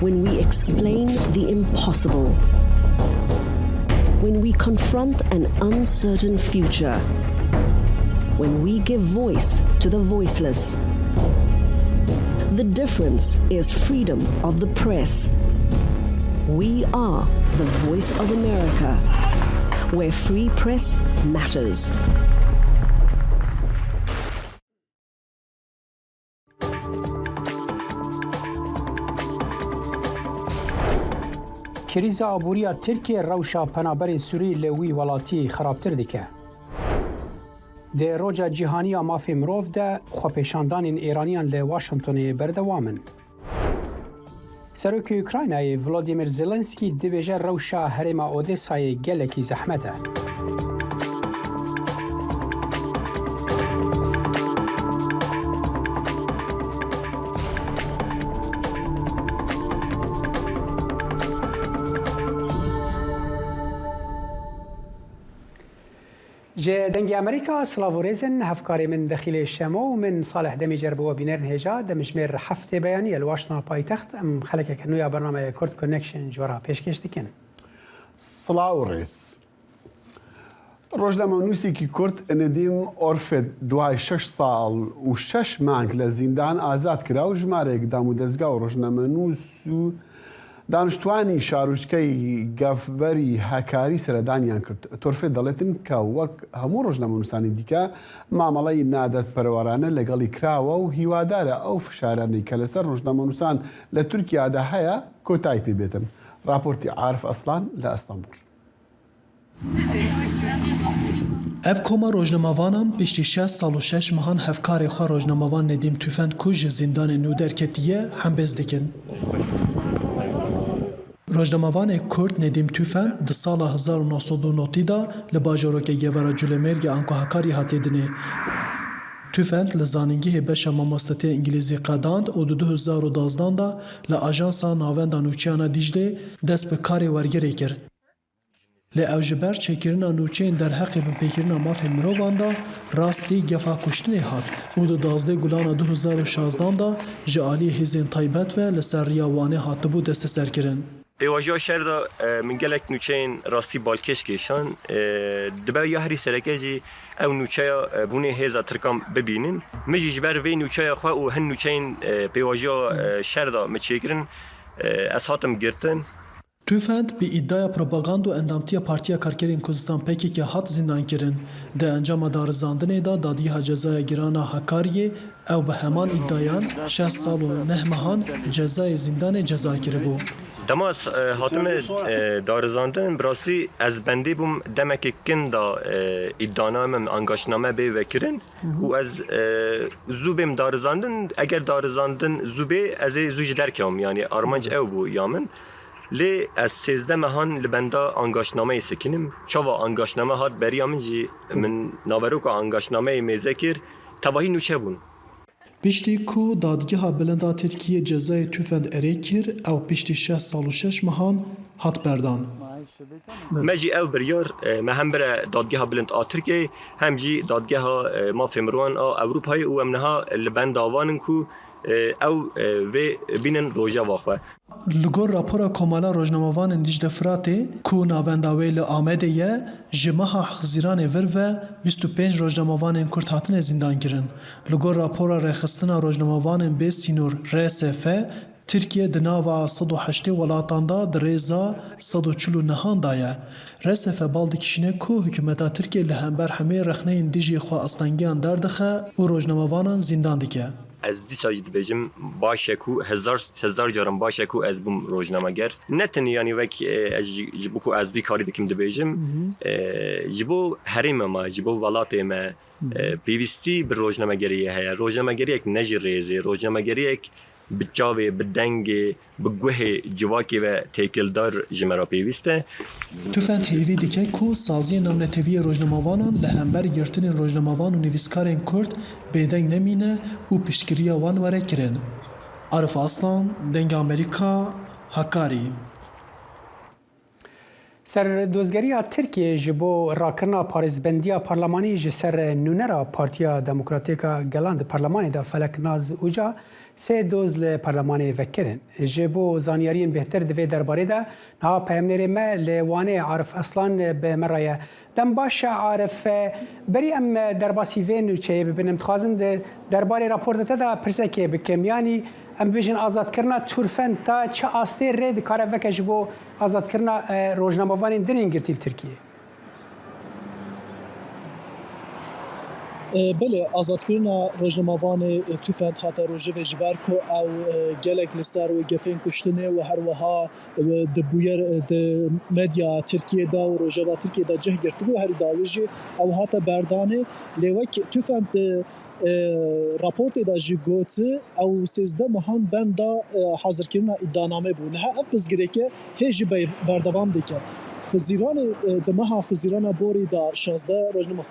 when we explain the impossible, when we confront an uncertain future, when we give voice to the voiceless. The difference is freedom of the press. We are the voice of America, where free press matters. کریزا عبوریه ترکیه روشا پنابرین سوری لوی ولاتی خرابتر دیکه. ده روجا جهانی مافی مروف ده خوپیشاندان ایرانیان ل واشنطن بردوامن. سروک اوکراینای ولادیمیر زلنسکی دیویژه روشا هرم اودیسای گلکی زحمته. دنگی امریکا سلاوريزن هفکاری من داخل شمو من صالح دمی جربو بینرن هجا دمجمر هفته بیانی الواشنطن پایتخت ام خلک کنویا برنامه کورت کونکشن جورا پیشکش دیکن. سلاوريز روزنامه‌نویسی کی کورت ندیم عرفت دوای 6 سال و 6 مانگ لزیندان آزاد کرا و جماره اقدام و دزگاه روزنامه‌نویس و دانشتوانی شاروچکەی گەفڤەری هەکاری سەردانیان کرد. تۆرفێ دەڵێتن کە وەک هەموو ڕۆژنامەنووسانی دیکە مامەڵەی نادەتپەروەرانە لەگەڵی کراوە و هیوادارە ئەو فشارانەی کە لەسەر ڕۆژنامەنووسان لە تورکیادا هەیە کۆتایی پێ بێتن. راپۆرتی عارف ئەسلان لە ئەستەمبول. ev koma rojnamavanan piştî 6 sal û 6 mehan hevkarê xwe rojnamavan Nedîm Tüfeнд ku ji zindanê nû derketiye hembêz dikin. Rojnamavanê Kurd Nedîm Tüfeнд di sala 1990 da li bajarokê Gevera Culemêrgê Anka Hakarî hatiye dinê. Tüfeнд li zanîngehê beşa mamostetiyê îngilîzî qedand û di 2012 da li Ajansa Navenda Nûçeyana Dîclê dest bi karê wergerê kir. Lê ew ji ber çêkirina nûçeyên derheqê bi pêkirina mafên mirovan da rastî gefa kuştinê hat û di 12 gulana 2016 da ji aliyê hêzên taybet ve li ser riya wanê hatibû desteserkirin. Pêvajiya şer da min gelek nûçeyên rastî balkêş kêşan dibe ya herî sereke jî ew nûçeya bûnê hêza Tirkan bibînin. Min jî ji ber vê nûçeya xwe û hin nûçeyên pêvajiya şer da min çêkirin ez hatim girtin. Tüfeнд bi îdaya propaganda û endamtiya Partiya Karkerên Kurdistan PKK hat zindan kirin. Di encama darizandinê da Dadigeha Cezaya Girana Hakariyê ew bi heman îdayan 6 sal û 9 mehan cezayê zindanê ceza kiribû. Demas hatime darizandin bi rastî ez bendê bûm demekê kin da îdaname min angaşname bê vekirin û ez zû bêm darizandin eger darizandin zû bê ez ê zû ji derkevim yani armanc ew bû ya min. Lê ez 13 mehan li benda angaşnameyê sekinim. Çava angaşname hat beriya min jî min naveroka angaşnameyê mêze kir tevahî nûçe bûn. Piştî ku Dadgeha Bilinda Tirkiye cezayê Tüfeнд erê kir ew piştî 6 sal û 6 mehan hat berdan. Me jî ew biryar me hem bire Dadgeha Bilind a Tirkiyeyê hem jî Dadgeha mafê mirovan a Ewropayê û em niha li ben davanin ku ew vê bînin rojava xwe. Li gor rapora Komala Rojnamavanên Dicle Firatê ku navenda wê li Amedê ye ji meha Xizîranê vir ve 25 rojnamavanên Kurd hatine zindan kirin. Li gor rapora rêxistina rojnamavanên bê sînor RSF Tirkiye di nava 108 welatan da di rêza 149 da ye. RSF bal dikişîne ku hikûmeta Tirkiye li hember hemê rexneyên dijî xwe astangiyan derdixe û rojnamavanan zindan dike. Ez dîsa jî dibêjim baş e ku hezar caran baş e ku ez bûm rojnameger. Ne tenê yanî wek ji bo ku ez vî karî dikim dibêjim ji bo herêma me ji bo welatê me pêwîstî bir rojnamegeriyê heye. Rojnamegeriyek ne jî rêzê, rojnamegeriyek bi çavê, bi dengê, bi guhê civakê ve têkildar ji me re pêwîst e. Tüfeнд hêvî dike ku saziyê namneteviyê rojnamavanan li hember girtinên rojnamavan û nivîskarên Kurd bêdeng nemîne û piştgiriya wan were kirin. Arif Aslan, Dengê Amerîka, Hakarî. سر دوزگریا ترکیه جبو راکرنا پارێزبندیا پارلمانی ji ser nûnera Partiya Demokratîka Gelan di Parlemanê de Felek Naz Uca sê doz li Parlemanê vekirin. Ji bo zanyariyên bêhtir di vê derbarê de niha peyamnêrê me li Wanê Arif Aslan bi me re ye. Dem baş e Arif berî em derbasî vê nûçeyê bibinin dixwazin di derbarê raporda te de pirsekê bikim yanî em bêjin azadkirina Turfen ta çi astê rê dikare veke ji bo azadkirina rojnamevanên dinên girtî li Tirkiyeyê. بله آزادکردنا روزنامه‌وان توفند هات روزه جبر کو او گلک لسر و گفین کشتنه و هر وها دبویر د مدیا ترکیه دا و روزه ترکیه دا جه گرتگو هر داویجی او هات بردانه لوک توفند راپورت دا جگوت او 13 ماهان بندا حاضر کردن ادانامه بو نه افز گرکه هج بردوام دکه خزیران دمها خزیران بوری دا 16 روزنامه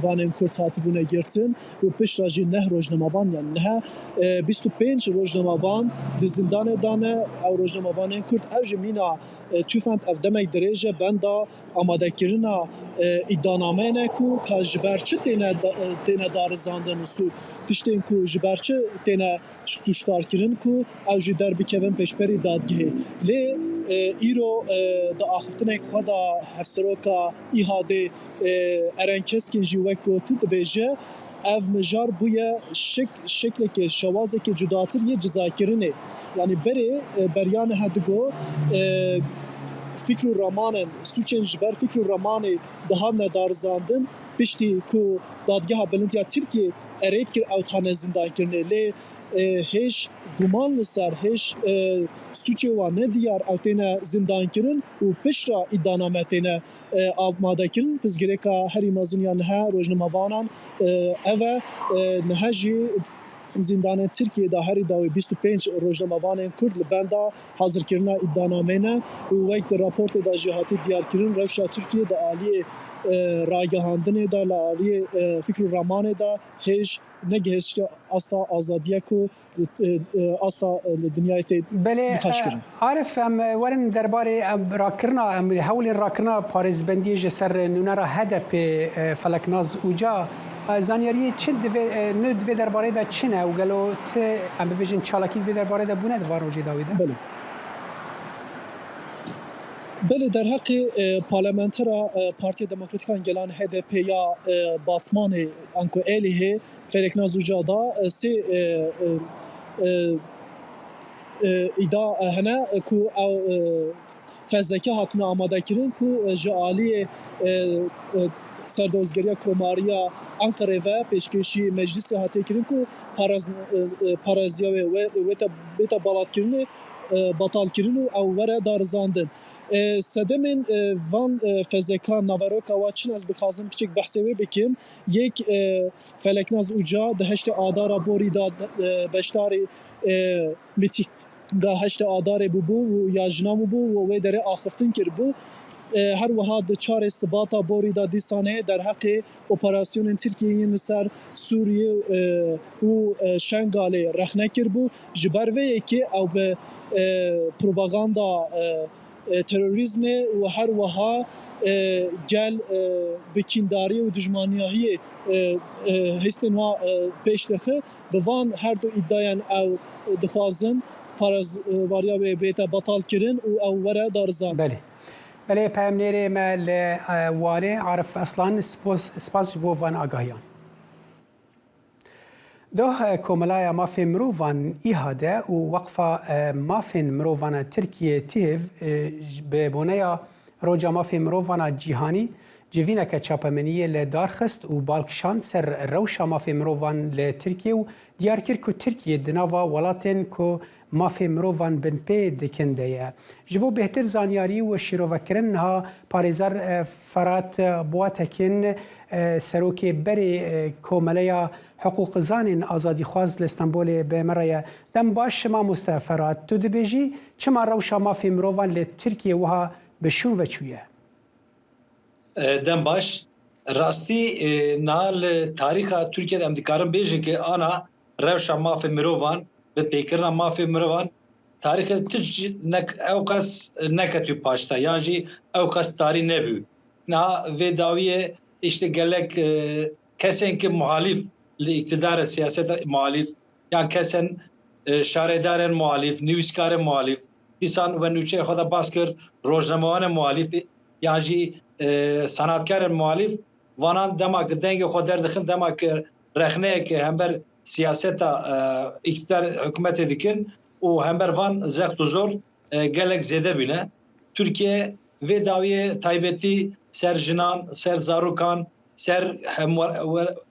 وانên Kurd hatibûne girtin û pişta jî neh rojnamevan yan niha 25 rojnamevan di zindanê dane ew rojnamevanên Kurd ew ji mîna tûfend ev demek dirêje benda amadekirina îdanameyne ku ka ji ber çi têne darizandin û sû tiştên ku ji ber çi têne tuştarkirin ku ew jî derbikevin pêşberî dadgehê lê îro di axiftinên xwe da hevseroka îhadê erenkeskên jî wek gotin dibêje ev mijar bûye şeklekê şewazekê cudatir yê cizakirinê yanî berê beryanê hedigo fikr û ramanên sûçên ji ber fikr û ramanê dihavne darizandin piştî ku dadgeha bilindiya Tirkiye erêt kir ew tane zindankirinê lê hêj guman li ser hêj sûçê wan nediyar ew têne zindankirin û pişta îdaname têne amadekirin pizgirêka herî mezin ya niha rojnamevanan ev e niha jî zindanên Tirkiye da herî dawî 25 rojnamevanên Kurd li benda hazirkirina îdanameyne û wek di raportê da jî hatî diyarkirin rewşa Tirkiye di aliyê ragihandinê da li aliyê fikr û ramanê da hêj negihişte asla azadiye ku asla li dinyayê tê nixweş kirin. Arif em werin derbarê rakirina hewlên rakirina parêzbendiyê ji ser nûnera HDP Feleknaz Uca zanyariyê çi nû divê derbarê de çi ne û gelo ti em bibêjin çalakî divê derbarê de bûne di van rojê dawî de? بله در حق پارلمانترا پارتی دموکراتیک گلان HDP یا باتمان انکو الیه فلکناز وجادا سی ایدا هنه کو او فزکی هاتنا آماده کرین کو جالی سردوزگریه کوماریا انکره و پیشکشی مجلس هاتی کرین کو پارازیا و بیتا بالات کرین batal kirin û ew were darizandin. Sedemên van fezeka navaroka wa çin ez dixwazim piçik behsê wê bikim. Yek Feleknaz Uca di heştê adara borî da beşdarê mîtînga heştê adarê bûbû û ya jina bûbû û wê derê axiftin kirbû. Her wiha di çarê sibata borî da dîsanê derheqê operasyonên Tirkiyeyên li ser Sûriye û Şengalê rexne kirbû ji ber vê yekê ew bi propaganda terörizmê û her wiha gel bikîndarî û dijmaniyahiyê hêstên wa pêş dixe bi van her du îdayên ew dixwazin parazvariya wê bête betal kirin û ew were darizan. بله پایمنێرê me li Wanê Arif Aslan spas ji bo van agahiyan. Doh Komelaya Mafên Mirovan îhade û Weqfa Mafên Mirovan Tirkiye têv bi boneya Roca Mafên Mirovan Cîhanî civîneke çapemeniyê li darxist û balkişand ser rewşa mafê mirovan li Tirkiye û diyar kir ku Tirkiye di nava welatên ku mafê mirovan bin pê dikin de ye. Ji bo bêhtir zanyarî û şîrovekirin niha parêzer Ferhat Boatekin serokê berê Komeleya Hiqûqizanên Azadîxwaz li Stenbolê bi me re ye. Dem baş mamoste Ferhat tu dibêjî çima rewşa mafê mirovan li Tirkiye wiha bişûn ve çûye? Dem baş rastî nal tarîxa Tirkiye'de em dikarin bêjin ki ana rewşa mafê mirovan bi pêkirina mafê mirovan تاریخ تج او کس نکتو پاشتا یعنی او کس تاری نبود نه وداویه işte gelek kesen ki muhalif iktidar siyaset muhalif yani kesen şaredaren muhalif nüviskare muhalif insan ve nüçe xoda baskır rojnamane muhalif yani sanatkar muhalif vanan demek denge xoder dixin demek rexne ki hember siyaseta iktidar hükümet edikin o hember van zekt zor gelek zede bine Türkiye ve daviye taybeti ser jinan ser zarukan ser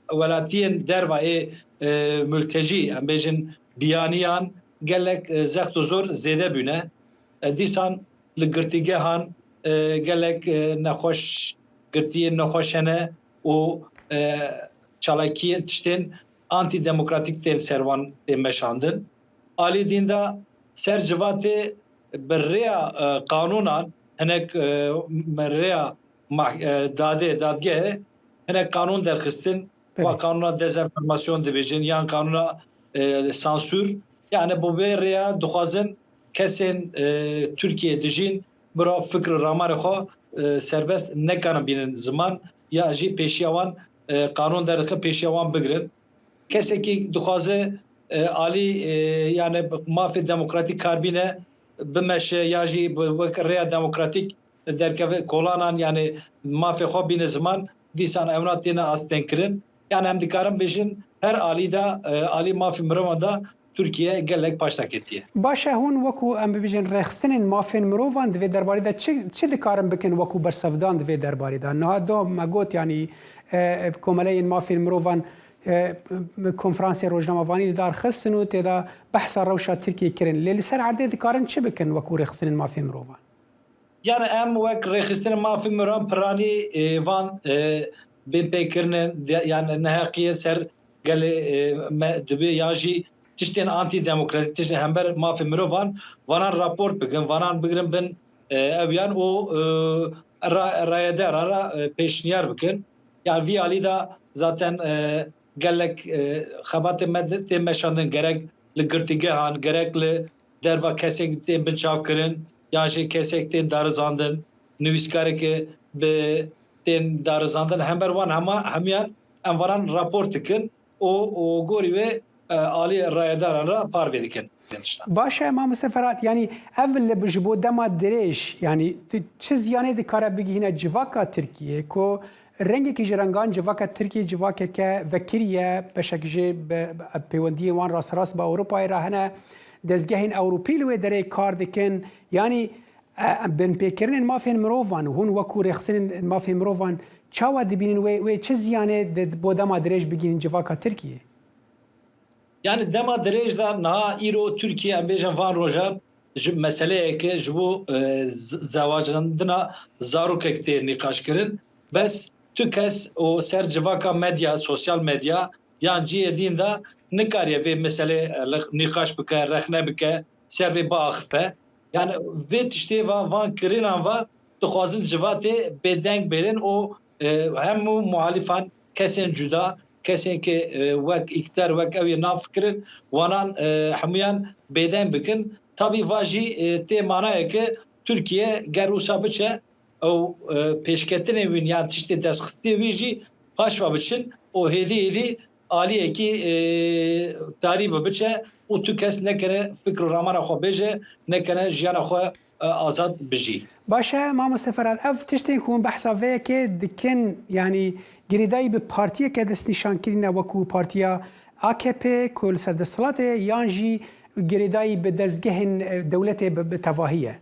welatiyen derva mülteci em bejin biyaniyan gelek zekt zor zede bine disan li girtigehan gelek nexweş girtiye nexweşene û çalakiyê tiştên antidemokratik tên servan tê meşandin. Alî dînda ser civatê bi rêya qanûnan hinek rêya dadgehê hinek qanûn derxistin ve kanuna dezenformasyon dibêjin yan kanuna sansür yani bu vê rêya dixwazin kesên Türkiye dijîn bira fikr ramarê xwe serbest nekanin bînin ziman ya jî pêşiya wan kanûn derdixin pêşiya wan bigirin. Kesekî dixwaze alî yani mafê demokratîk karbîne bimeşe ya jî wek rêya demokratîk derkeve kolanan yani mafê xwe bîne ziman dîsan evna têne astênkirin. Yani em dikarin bêjin her alî da alî mafê mirovan da Türkiye gelek paştaketiye. Başa hûn wekû em bibêjin rexistinên mafên mirovan divê derbarî de çi dikarin bikin wekû bersevdan divê derbarî de? Niha do me got yanî komeleyên mafên mirovan konferansê rojnamavanî li dar xistin û têda behsa rewşa Tirkiye kirin. Lê li ser erdê dikarin çi bikin wekû rexistinên mafên mirovan? Yani em wek rexistinên mafê mirovan piranî van bên pêkirinin yani neheqiye ser gelê dibe ya jî tiştên antidemokratik tiştên hember mafê mirovan vanan rapor bikin vanan bigirin bin evyan û rayedera ra pêşniyar bikin. Yani vî alî da zaten gelek xebatê me tê meşandin gerek li girtîgehan gerek li derva kesek tê binçavkirin yan jî kesek tê darizandin nivîskarekê bi tên darizandin hember wan hemiyan em varan rapor dikin û gorî wê alî rayedaran ra parvê dikin. Başa Mamoste Ferhat yani ev ji bo dema dirêj yani çi ziyanê dikare bigihîne civaka Tirkiye ku rengekî ji rengan civaka Tirkiye civakeke vekiriye beşek jê peywendiyê wan rastrast bi Ewropayê re hene dezgehên Ewropî li wê derê kar dikin yanî binpêkirinin mafên mirovan hûn wekû rexistinên mafên mirovan çawa dibînin wê çi ziyanê bo dema dirêj bigihînin civaka Tirkiye? Yani dema dirêj da niha îro Tirkiye em bêjin van rojan ji meseleyeke ji bo zewacandina zarokek tê nîqaşkirin bes tu kes o ser civaka medya sosyal medya yan ciyê dîn da nikariye vê mesele nîqaş bike rexne bike ser vê biaxife yani vê tiştê van kirinan va dixwazin civatê bêdeng bêrin û hemû muhalîfan kesên cuda kesên ki wek iktidar wek ew ê navfikirin wanan hemûyan bêdeng bikin tabî va jî tê manayeke Tirkiye ger wisa biçe ew pêşketinê wîn yan tiştê destxistiyê wî jî paşva biçin û hêdî aliyekî tarî ve biçe û tu kes nekene fikr û ramana xwe bêje nekene jiyana xwe azad bijî. Başa Mamoste Ferhat ev tiştên ku hûn behsa vêyekê dikin yanî girêdayî bi partiyeke destnîşankirîne wekû partiya AKP ku li ser desthilatê yan jî girêdayî bi dezgehên dewletê bi tevahî ye.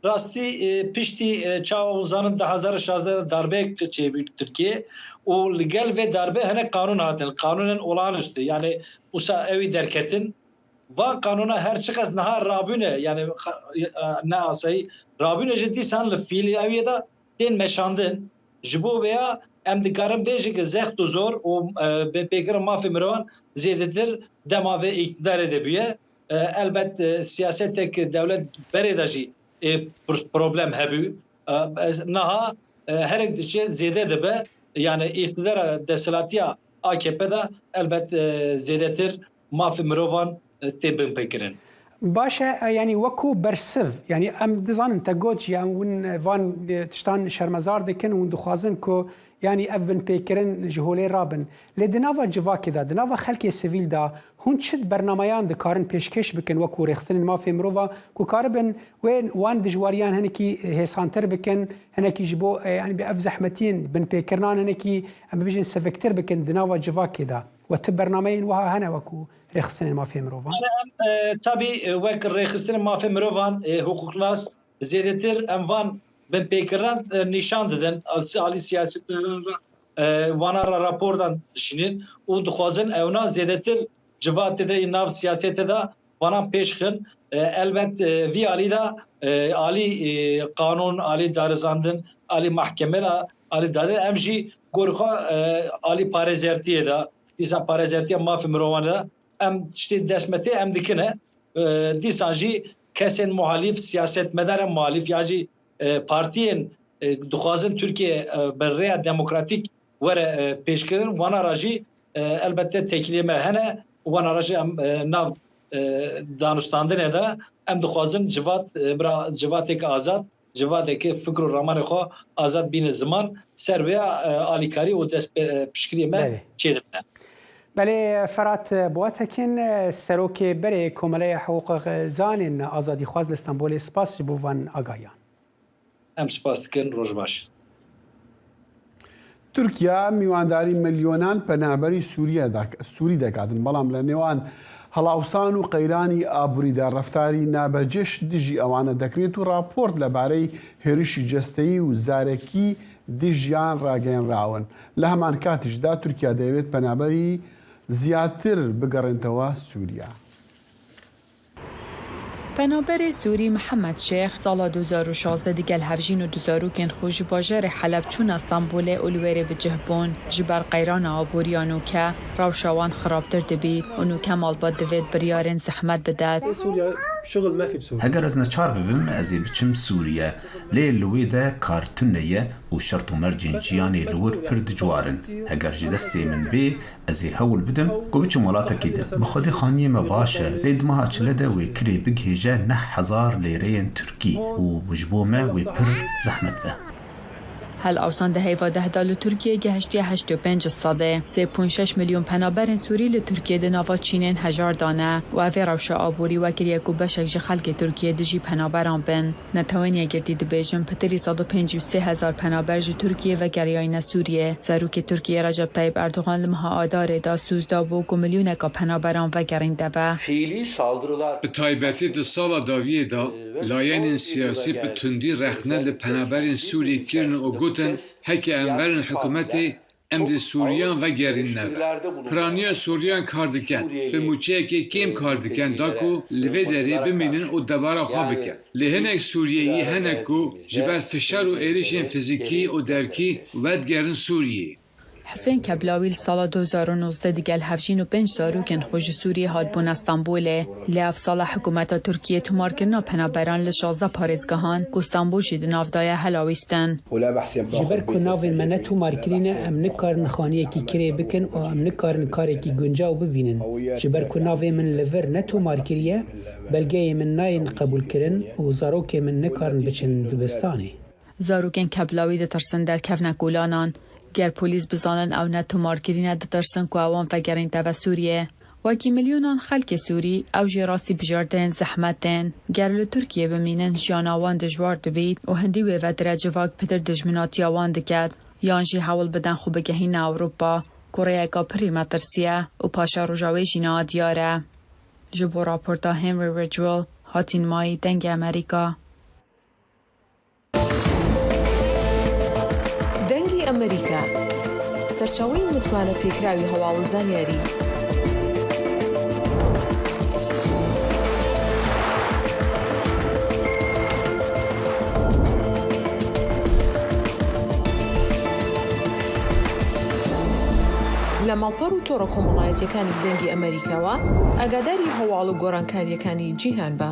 Rastî piştî çawa uzanin 2016 darbeyek çêbû Tirkiye û li gel vê darbe hinek kanûn hatin kanûnên olağanüstü yani wisa ew ê derketin va kanûna her çi qes niha rabûne yani ne asayî rabûne ji dîsan li fîliyaviyê da tên meşandin ji bo veya em dikarin bêjin ki zext û zor û pêkirin mafê mirovan zêdetir dema vê iktidarê de bûye elbet siyasetek dewlet berê de jî problem hebû niha herek diçe zêde dibe yani iktidara desthilatiya AKP'da elbet zêdetir mafê mirovan tê binpêkirin. باشا يعني وكو برسف يعني ام دزان تاگوت يعني ون وان تشتان شرمزار دکن ون دخوازن کو يعني افن پیکرن جهولی رابن لدناوا جوا كده دناوا خلق سیویل دا هون چد برنامه‌یان دکارن پیشکش بکن وکو رخصتن ما في مروفا کو کاربن وين وان دجواریان هنکی هسانتر بکن هنکی جبو يعني باف زحمتين بن پیکرنان هنکی ام بيجن سفكتر بکن دناوا جوا كده وتبرنامهين وها هنا وكو رخصتن ما في مروفا طبي وك رخصتن ما في مروفان حقوق ناس زیادتر اموان بن پیکران نشان دادن عالی سیاست وانا را راپوردان دشینین و دخوازن اونا زیادتر جوات ده ناو سیاست ده وانا پیشخن البت وی عالی دا عالی قانون عالی دارزاندن عالی محکمه دا عالی داده امجی گورخا عالی پارزرتیه دا دیسا پارزرتیه مافی مروانه دا ام چتی دسمتی ام دکنه دیسا جی کسین محالیف سیاست مدار محالیف یا جی پارتیین دخوازن Türkiye برای دموکراتیک وره پیشکرین وانا راجی البته تکلیمه هنه وانا راجی ناو دانستاندنه ده ام دخوازن جوات یک آزاد جوات یک فکر و رامان خو آزاد بین زمان سر و آلیکاری و دست پیشکری ما چه دبنه بله فرات بواتکن سروک بره کمله حقوق زان آزادی خواز استانبول سپاس بوان آگایان ام سپاس دکن روز باش تورکیا میوانداری ملیۆنان پەنابەری سووری دەکاتن بەڵام لە نێوان هەڵاوسان و قەیرانی ئابووریدا ڕەفتاری نابەجێش دژی ئەوانە دەکرێت و راپۆرت لەبارەی هێرشی جەستەیی و زارەکی دژیان ڕاگەیەنراون. لە هەمان کاتیشدا تورکیا دەیەوێت پەنابەری زیاتر بگەڕێنتەوە سووریا. پنابر سوری محمد شیخ سال 2016 دیگل هفجین و دوزارو کن خوش باجر حلب چون استانبول اولویره به جهبون جبر قیران آبوریانو که روشوان خرابتر دبی اونو کمال با دوید بریارن زحمت بدد. اگر از نچار ببیم ازی بچم سوریه لی لوی ده کارتنیه و شرط و مرجین جیانی لور پرد جوارن اگر جدستی من بی ازی هول بدم گو بچم ولاتا کیده بخودی خانی ما باشه لید ماها چلده وی کری بگهیجه 9,000 لیرین ترکی و بجبومه وی پر زحمت به. هل اوسان ده هیواده دال ترکیه گهشتی 85 ساده 3.6 میلیون پنابرین سوری لترکیه ده ناوا چینین هزار دانه و اوی روش آبوری و گریه کو بشک جخلک ترکیه دجی پنابران بن نتوانی گردی ده بیجم پتری 153,000 پنابر جی ترکیه و گریاین سوریه زاروک ترکیه رجب طیب اردوغان لمها آداره دا سوزدا بو گو میلیون کا پنابران و گرینده به به تایبتی ده سالا داویه دا لاین سیاسی به تندی رخنه لپنابرین سوری کرن و گوتن هکی انورن حکومتی امد سوریان و گرین نبه. پرانیا سوریان کار دکن. به موچه که کم کار دکن داکو لوه داری بمینن و دبارا خواه بکن. لهنک سوریهی هنکو جبر فشار و ایریشن فیزیکی و درکی ود گرن سوریه. حسین کبلاوی سال 2019 دیگل 75 زاروکن خوش سوریه هاد بون استانبوله لیاف سال حکومت ترکیه تومار کرنا پنابران ل 16 پاریزگاهان گستانبول شد نافدای هلاویستن جبر کو ناو من تومار کرینه ام نکارن خانیه کی کری بکن و ام نکارن کاری کی گنجاو ببینن جبر کو ناو من لور نتومار کریه بلگه من ناین قبول کرن و زاروک من نکارن بچن دبستانی زاروکن کبلاوی ده ترسن در کفنکولانان گر پلیس بزانن او نه تومارگرینه دترسن که اوان فگرین تا سوریه وکی میلیونان خلک سوری او جراسی بجاردن زحمتن گر لترکیه بمینن جان اوان دجوار دبید و هندی و درجه واک پتر دجمناتی اوان دکد یانجی حول بدن خوب گهین اوروپا کره کا پریما ترسیه و پاشا روژاوی جینا دیاره جبو راپورتا هنری ریجول هاتین مای دنگ امریکا ئەمریکا سەرچاوەی متمانە پێکراوی هەواڵ و زانیاری لە ماڵپەڕ و تۆڕە کۆمەڵایەتیەکانی دەنگی ئەمریکاوە ئاگاداری هەواڵ و گۆڕانکاریەکانی جیهان بە.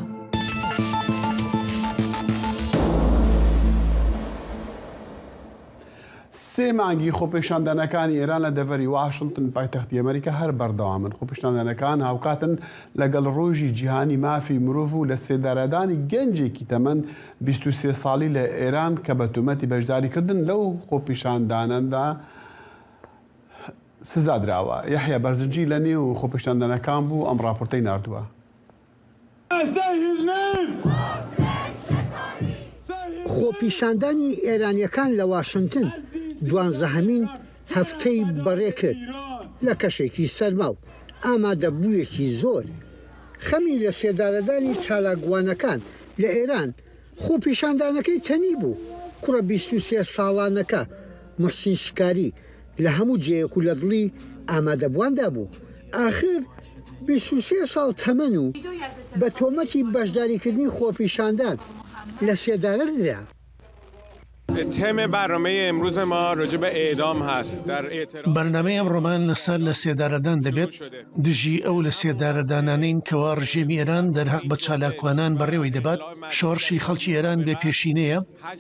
سێ مانگی خۆپێشاندانەکانی ئێران لە دەڤەری واشنگتن پایتەختی ئەمریکا هەر بەردەوامن. خۆپێشاندانەکان هاوکاتن لەگەڵ ڕۆژی جیهانی مافی مرۆڤ و لە سێدارەدانی گەنجێکی تەمەن 23 ساڵی لە ئێران کە بە تۆمەتی بەشداریکردن لەو خۆپیشاندانەدا سزادراوە. یحیە بەرزنجی لە نێو خۆپیشاندانەکان بوو ئەم راپۆرتەی ناردووە. خۆپیشاندانی ئێرانیەکان لە واشنگتن 12مین هەفتەی بەڕێ کرد لە کەشێکی سەرما و ئامادەبوویەکی زۆر. خەمی لە سێدارەدانی چالاکوانەکان لە ئێران خۆپیشاندانەکەی تەنی بوو. کوڕە 23 ساڵانەکە محسین شکاری لە هەموو جێیەک و لە دڵی ئامادەبواندا بوو. ئاخر 23 ساڵ تەمەن و بە تۆمەتی بەشداریکردنی خۆپیشاندان لە سێدارە درا. تم برنامه امروز ما راجع به اعدام هست. در برنامه ئەمڕۆمان لەسەر لە سێدارەدان دەبێت دژی ئەو لە سێدارەدانانین کەوا ڕژێمی ئێران دەرهەق بە چالاکوانان بەڕێوەی دەبات. شۆڕشی خەڵکی ئێران بێ پێشینەیە،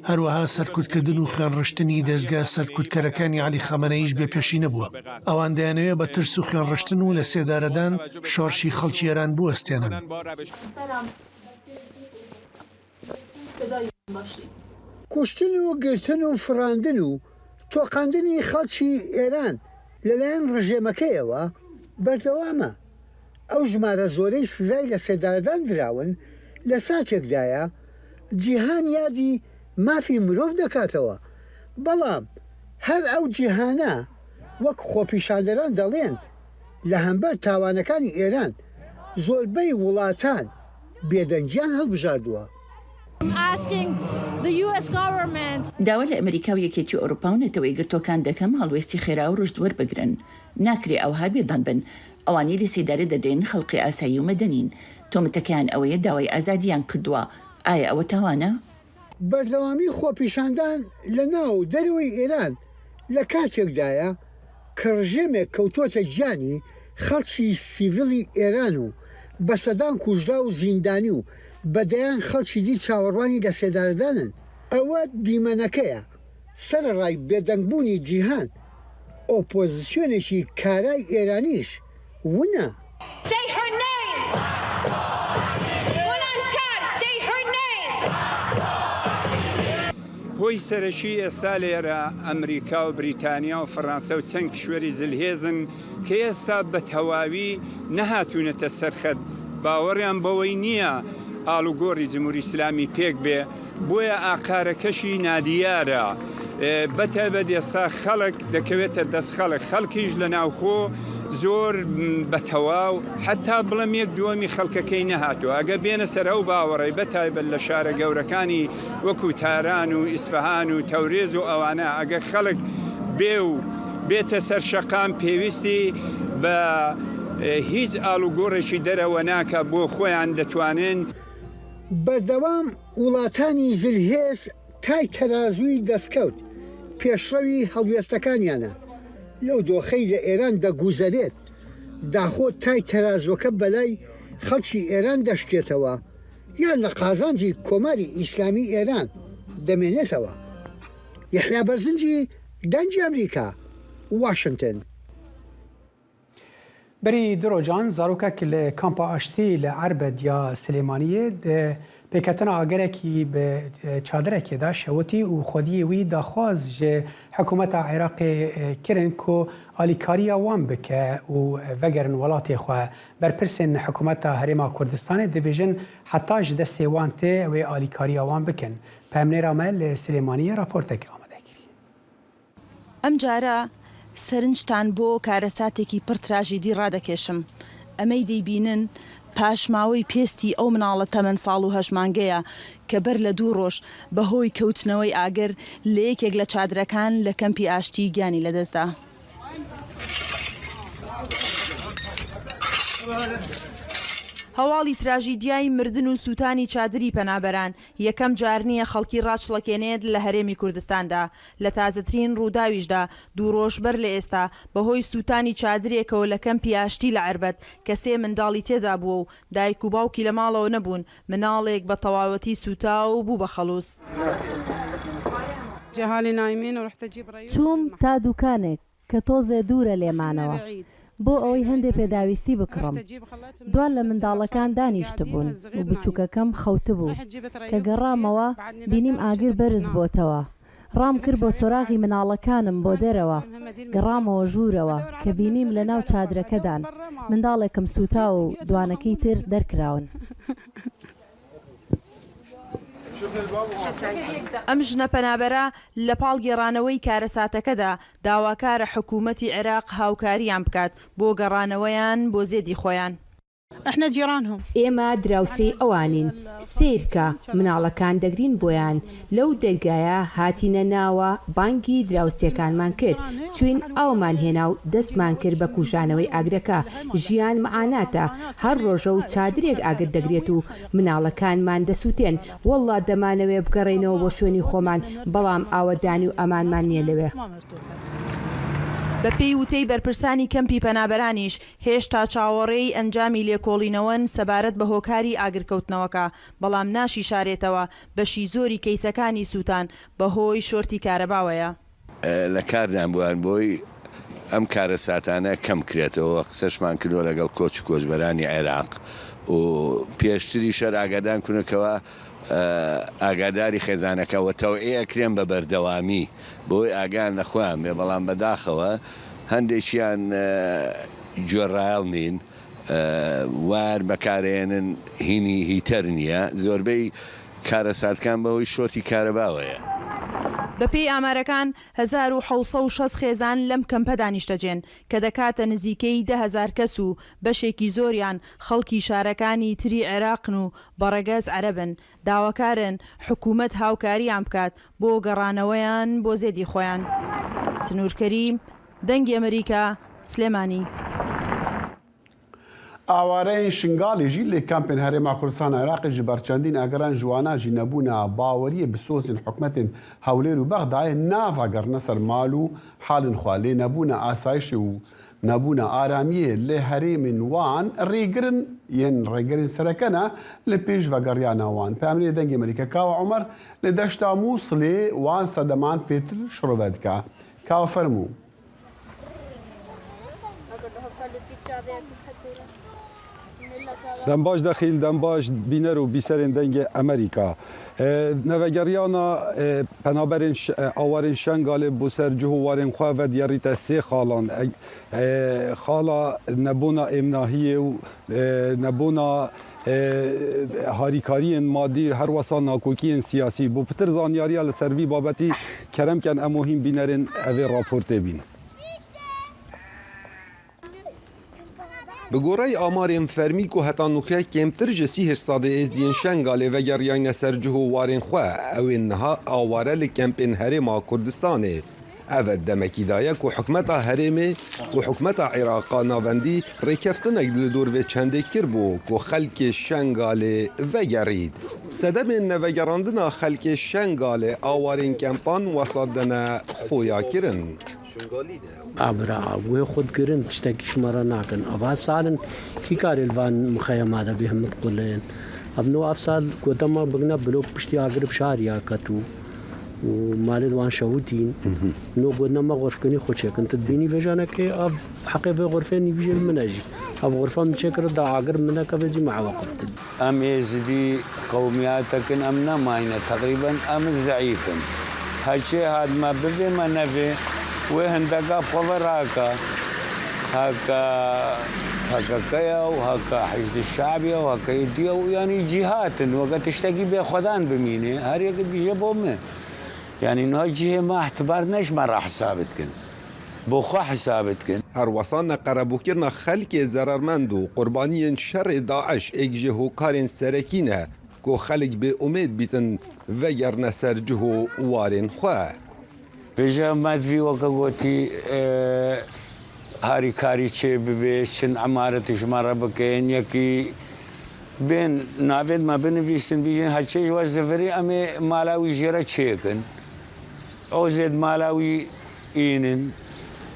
هەروەها سەرکوتکردن و خوێنڕشتنی دەستگا سەرکوتکەرەکانی عەلی خەمەنەیش بێ پێشینە بووە. ئەوان دەیانەوێت بە ترس و خوێنڕشتن و لە سێدارەدان شۆڕشی خەڵکی ئێران بوەستێنن. کوشتن و گرتن و فراندن و تۆقاندنی خەڵکی ئێران لەلایەن ڕژێمەکەیەوە بەردەوامە. ئەو ژمارە زۆرەی سزای لە سێدارەدان دراون لە ساتێکدایە جیهان یادی مافی مرۆڤ دەکاتەوە. بەڵام هەر ئەو جیهانە وەک خۆپیشاندەران دەڵێن لە هەمبەر تاوانەکانی ئێران زۆربەی وڵاتان بێدەنگیان هەڵبژاردووە. داوا لە ئەمریکا و یەکێتی ئەوروپا و نەتەوەی گرتوەکان دەکەم هەڵوێستی خێرا و ڕشد وەربگرن. ناکرێ ئەوها بێدان بن. ئەوانەی لە سێدارە دەدرێن خەڵقی ئاسایی و مەدەنین. تۆمەتەکەیان ئەوەیە داوای ئازادیان کردووە. ئایا ئەوە تاوانە؟ بەردەوامی خۆپیشاندان لە ناو دەروی ئێران لە کاتێکدایە کە ڕژێمێک کەوتۆتە گیانی خەڵکی سیڤیلی ئێران و بە سەدان کوژرا و زیندانی و بەدەیان خەڵکی دی چاوەڕوانی لە سێدارەدانن. ئەوە دیمەنەکەیە سەرڕای بێدەنگبوونی جیهان. ئۆپۆزیسیۆنێکی کارای ئێرانیش ونە. هۆی سەرەکی ئێستا لێرە ئەمریکا و بریتانیا و فەڕەنسا و چەند کشوەری زلهێزن کە ئێستا بە تەواوی نەهاتوونەتە سەرخەت. باوەڕیان بەوەی نییە ئاڵوگۆڕی جمهوری ئیسلامی پێک بێ، بۆیە ئاقارەکەشی نادیارە. بەتایبەت ئێستا خەڵک دەکەوێتە دەست خەڵکیش لە ناوخۆ زۆر بە تەواو حتا بڵم یەک دووەمی خەڵکەکەی نەهاتوە. ئەگە بێنە سەر ئەو باوەڕی بەتایبەت لە شارە گەورەکانی وەکو تاران و ئیسفەهان و تەورێز و ئەوانە ئەگە خەڵک بێ و بێتە سەر شەقام پێویستی بە هیچ ئاڵوگۆڕێکی دەرەوە ناکە بۆ خۆیان دەتوانن. بەردەوام وڵاتانی زلهێز تای تەرازووی دەستکەوت پێشڕەوی هەڵوێستەکانیانە. لەو دۆخەی لە ئێران دەگوزەرێت داخۆ تای تەرازوەکە بەلای خەڵکی ئێران دەشکێتەوە یان لە قازانجی کۆماری ئیسلامی ئێران دەمێنێتەوە. یحیا بەرزنجی دەنگی ئەمریکا، واشنگتن. بری دروجان زاروکک لە کامپا ئاشتی لە عەربەد یا سلێمانیە پێکەتنە ئاگەرێکی بە چادرێکێدا شەوتی و خودی وی داخواز ji حکوومەتا عێراقê kirin ku alîkariya wan bike û vegerin welatê xwe berpirsên hikûmeta Herêma Kurdistanê dibêjin heta ji destê wan tê wê alîkariya wan bikin. Pemnêra me li Silêmaniyê raportekê amade kiriye. Em cara سەرنجتان بۆ کارەساتێکی پڕ تراژیدی ڕادەکێشم. ئەمەی دەیبینن پاشماوەی پێستی ئەو مناڵە تەمەن ساڵ و هەژمانگەیە کە بەر لە 2 ڕۆژ بەهۆی کەوتنەوەی ئاگر لە یەکێک لە چادرەکان لە کەمپی ئاشتی گیانی لەدەستدا. هەواڵی تراژیدیای مردن و سووتانی چادری پەنابەران یەکەم جار نییە خەڵکی ڕاچڵەکێنێت لە هەرێمی کوردستاندا. لە تازەترین ڕووداویشدا 2 ڕۆژ بەر لە ئێستا بەهۆی سووتانی چادرێکەوە لە کەمپی ئاشتی لە عەربەد کە 3 منداڵی تێدا بووە و دایک و باوکی لە ماڵەوە نەبوون. مناڵێک بە تەواوەتی سووتا و بوو بە خەڵووس. چووم تا دوکانێک کە تۆزێ دوورە لێمانەوە بۆ ئەوەی هەندێک پێداویستی بکڕم. دوان لە منداڵەکان دانیشتە بوون و بچووکەکەم خەوتە بوو کە گەڕامەوە بینیم ئاگر بەرز بۆتەوە. ڕام کرد بۆ سۆراغی مناڵەکانم بۆ دەرەوە گەڕامەوە ژوورەوە کە بینیم لە ناو چادرەکەدان منداڵێکم سوتا و دوانەکەی تر دەرکراون. ئەم ژنە پەنابەرە لە پاڵ گێڕانەوەی کارەساتەکەدا داواکارە حکوومەتی عێراق هاوکاریان بکات بۆ گەڕانەوەیان بۆ زێدی خۆیان. ئێمە دراوسەی ئەوانین سیرکە مناڵەکان دەگرین بۆیان لەو دەرگایە هاتینە ناوە بانگی دراوسەکانمان کرد چوین ئەومان هێنا و دەستمان کرد بە کوژانەوەی ئاگرەکە ژیان مەعاناتە هەر ڕۆژە و چادرێک ئاگر دەگرێت و مناڵەکانمان دەسووتێن وەڵڵا دەمانەوێ بگەڕێنەوە بۆ شوێنی خۆمان بەڵام ئاوەدانی و ئەمانمان نییە لەوێ. بە پێی وتەی بەرپرسانی کەمپی پەنابەرانیش هێشتا چاوەڕێی ئەنجامی لێکۆڵینەوەن سەبارەت بە هۆکاری ئاگرکەوتنەوەکە بەڵام ناشی شارێتەوە بەشی زۆری کەیسەکانی سووتان بەهۆی شۆرتی کارەباوەیە. لە کاردان بووان بۆی ئەم کارە ساتانە کەم کرێتەوە قسەشمان کردوە لەگەڵ کۆچ کۆچبەرانی عێراق و پێشتری شەر ئاگادان کوونکەوە ئاگاداری خێزانەکەەوە تەوئەکرێن بە بەردەوامی بۆی ئاگان نەخوایان بێ بەڵام بەداخەوە هەندێکیان گوێڕایڵ نین وار بەکارێنن هینی هیتەر نییە زۆربەی کارەساتکان بەوەی شۆرتی کارەباوەیە. بەپێی ئامارەکان 1660 خێزان لەم کەمپە دانیشتەجێن کە دەکاتە نزیکەی 10,000 کەس و بەشێکی زۆریان خەڵکی شارەکانی تری عێراقن و بەڕێگەز عەرەبن داواکارن حکوومەت هاوکاریان بکات بۆ گەڕانەوەیان بۆ زێدی خۆیان. سنوورکەریم دەنگی ئەمریکا سلێمانی. ئاوارەیان شنگاڵیژی لێ کامپێن هەرێما کوردستان عێراقیژی بەرچەندین ئەگەران جواناژی نەبوونا باوەریە بسۆزین حکومەتین هەولێر و بەغدایە ناڤگەڕنە سەر ماڵ و حالن خوا لێ نەبوونە ئاسایشی و نەبوونە ئارامیە لێ هەرێمن وان ڕێگرن یەن ڕێگرن سەرەکەنە لە پێش ڤەگەڕیانەوان پامرێ دەنگی ئەمریکا کاوە عومەر لە دەشتا مووسڵێ وان سەدەمان پێتر شڕۆڤەتکە کاوە فەرموو. دەمباش دەخیل دەمباش بینەر و بیسەرێن دەنگی ئەمریکا نەڤەگەڕیانە پەنابەرێن ئاوارên شەنگالێ بۆ سەر جوهوارên xwe ve diyarîte sê xalan xala nebûna êmnahiyê û nebûna harîkariyên madî her wesa nakokiyên siyasî bû pitir zanyariya li ser vî babetî keremken em hîn bînerên evê raportê bîn. Bi goreyê amarên fermîk û heta nûkê kêmtir ji 30 sadê êzdiyên şengalê vegeriyane ser cihûwarên xwe ew ên niha aware li kempên Herêma Kurdistanê. Ev demekî daye ku hikûmeta Herêmê û hikûmeta Iraqa navendî rêkeftinek li dor vê çendê kirbû ku xelkê Şengalê vegerît. Sedemên nevegerandina xelkê Şengalê awarên kempan wesa dene xoya kirin. ئابرا وێ خودگرن تشتێکی شمەرە ناکەن ئەڤ ساڵن کی کارێلوان مخەیەمادە بێ هەمت قولێن ئەبنەوە ئەف ساڵ گۆتەمە بگنە بلۆک پشتی ئاگرب شاریا کەت و مالێوان شەوتین نۆ گۆنەمە غۆرفکردنی خۆچێکن تبینی بێژانەکەی ئەف حەقێ بێ غۆرفێنی بژێ منەژی ئەف غۆرفەم چێکرد دا ئاگر منەکە بێجی معوەقتن ئەم ێزدی قەومیاتەکن ئەم نەماینە تقریبەن ئەم زەعیفن هەرچێ هاتمە ببێمە نەبێ وێ هەندەکە بخۆڤە ڕاکە هەکە هەکەکەیە و هەکە حیزبی شعبیە و هەکەی دیە و ینی جیهاتن وەکە تشتێکی بێخۆدان بمینێ هەر یەکت بیژە بۆ من ینی نها جیهێ ما احتبار نەشمە ڕا حسابتکن بۆ خوا حسابتکن هەروەسان نەقەرەبووکردنە خەلکێ زەرەرمەند و قوربانیên şerê Daeş êk ji hokarên serekî ne ku xelek bê umêd bîtin vegerne ser cihû warên xwe. بێژە مەدوی وەکە گوتی هاریکاری چێ ببێ چند ئەمارەتیشمەڕە بکەین یەکی بێن ناوێتمە بنویسن بیژن هەرچێژ وە زەڤری ئەمێ مالاوی ژێرە چێکن ئەو زێد مالاوی ئینن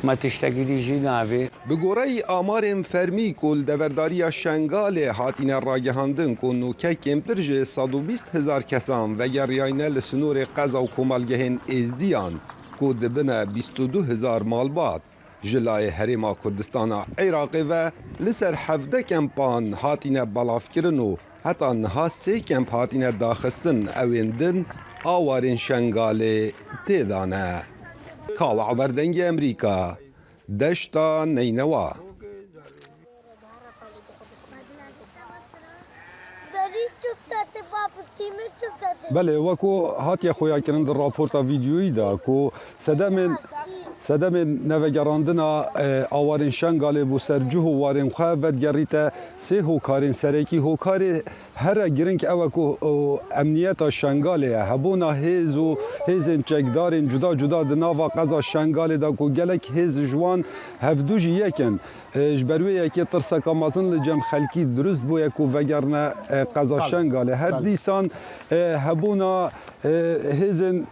مە تشتێکی دیژی ناوێ بگوری آمار فرمی کل دورداری شنگال هاتین راگهاندن کنو که کمتر جه 120,000 کسان و گریانه لسنور قضا و کمالگهن ازدیان که دبنه 22,000 مالبات جلای هرما کردستان عراق و لسر 17 کمپان هاتین بلاف کرنو حتی نها 3 کمپ هاتین داخستن اویندن آوارین شنگال تیدانه. کاوع بردنگ امریکا دشتا نینوا. بله وکو هاتیه خویا کردن در راپورتا ویدیویی دا کو صدم نوگراندنا آوارین شنگاله بو سرجو وارین خواه ودگریتا سه هوکارین سرکی هوکار هر گرنگ اوکو امنیت شنگاله هبونا هیزن چکدارین جدا جدا دناوا قضا شنگاله دا کو گلک هیز جوان هفدوجی یکن جبروی یکی ترسکا مازن لجم خلکی درست بو یکو وگرنه قضا شنگاله هر دیسان هبونا هیزن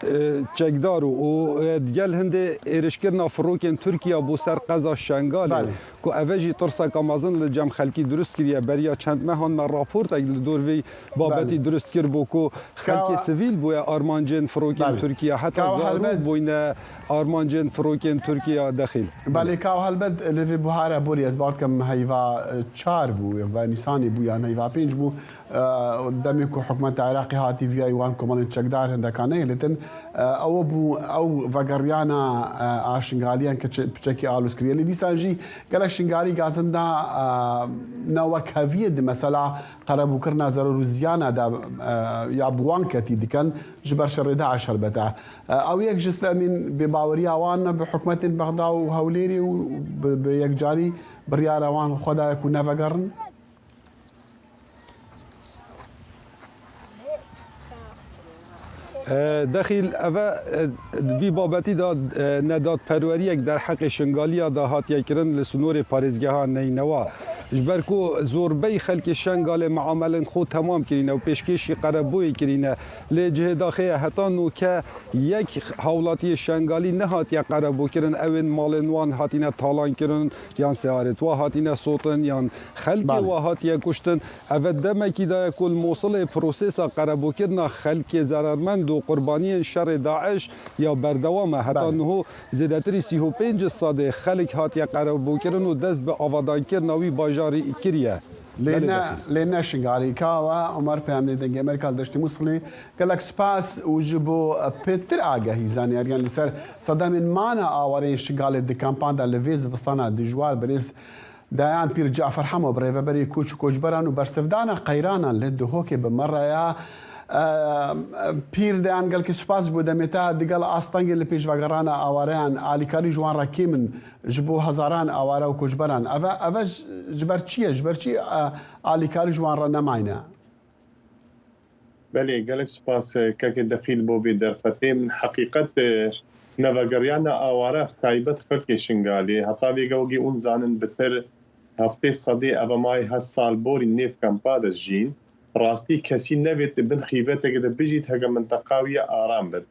چکدارو و دیگل هنده ایرشکرنا فروکن ترکیه بو سر قضا شنگاله کو اوجی ترسکا مازن لجم خلکی درست کریه بریا چند مهان من راپورت اگل دوروی بابتی درست کر بو کو خلکی سویل بو آرمانجن فروکن ترکیه حتی زارو بوین آرمانجن فروکن ترکیه داخل. بله که هالبد لوی بوهاره بوری از بارد کم هیوا 4 بو و نیسانی بو یا هیوا 5 بو دمی کو حکومت عراقی هاتی وی ایوان کمان چکدار هندکانه لیتن او بو او وگریانا آشنگالیان که بچکی آلوس کریه لیدی سانجی گلک شنگاری گازنده نوکهویه مثلا قربو کرنا ضرور زیانه دا یا بوان کتی دیکن جبر شر داعش البته او یک جسد من بباوری اوان بحکومت بغداد و هوليري و بيك جاري بريار اوان خدا يكون نفقرن داخل اوه بی بابتی داد نداد پروریک در حق شنگالیا دا هاتیه کرن لسنور پارێزگەها نینەوە جبر کو زۆربەی خەلکی شنگال معاملن خۆ تمام کرینە و پێشکەشی قەرەبووی کرینە لێ جهێداخەیە هەتا نوکە یەک هاوڵاتی شنگالی نەهاتیە قەرەبووکردن ئەوێن ماڵێن وان هاتینە تاڵانکردن یان سیارەت وا هاتینە سۆتن یان خەلکی وا هاتیە کوشتن ئەvە دەمەکیدایە کول مۆسڵێ پرۆسێسا قەرەبووکردنا خەلکی زەرەرمەند و قوربانیên شەڕê داعش یا بەردەوامە هەتا نهۆ زێدەتری 35 سادê خەلک هاتیە قەرەبووکردن و دەست بە ئاوادانکردنا وی باژارî kiriye. لێنە شنگاریکاوە عمر پێیان دەنگی ئەمریکا دەشتی مووسڵی گەلک سوپاس و ji بۆ پێتر ئاگەهی زانیاریان لەسەر سەدەمین مانە ئاوارەی شنگالێ دکامپاندا لە vê zivistana dijwar birêz دایان پیر جعفر حەمە برێڤەبەری کوچ و کۆچبەران و بەرسەفدانە قەیرانان لێ دهۆکێ بمەڕەیە پیر دەیان گەلکی سوپاس بوو دەمێتە دیگەڵ ئاستەنگی لە پێشڤەگەڕانە ئاوارەیان ئالیکاری جوان ڕەکی من ji بۆ هەزاران ئاوارە و کۆچبەران ئەvە ژبەر چییە ژبەر چی ئالیکاری جوانڕە نەماینە بەێ گەلک سوپاس کەکێ دەخیل بۆ بێ دەرفەتێ من حقیقت نەڤەگەڕیانە ئاوارە تایبەت خەڵکی شنگالێ هەتا بێگەوگی اون زانن بتر هەفتەی سەدێ ئەvە مای 8 سال بۆری نێف کەمپا دەژین ڕاستی کەسی نەوێت بن خیبەتێک دەبژیت هەگە منتەقاویە ئارام بێت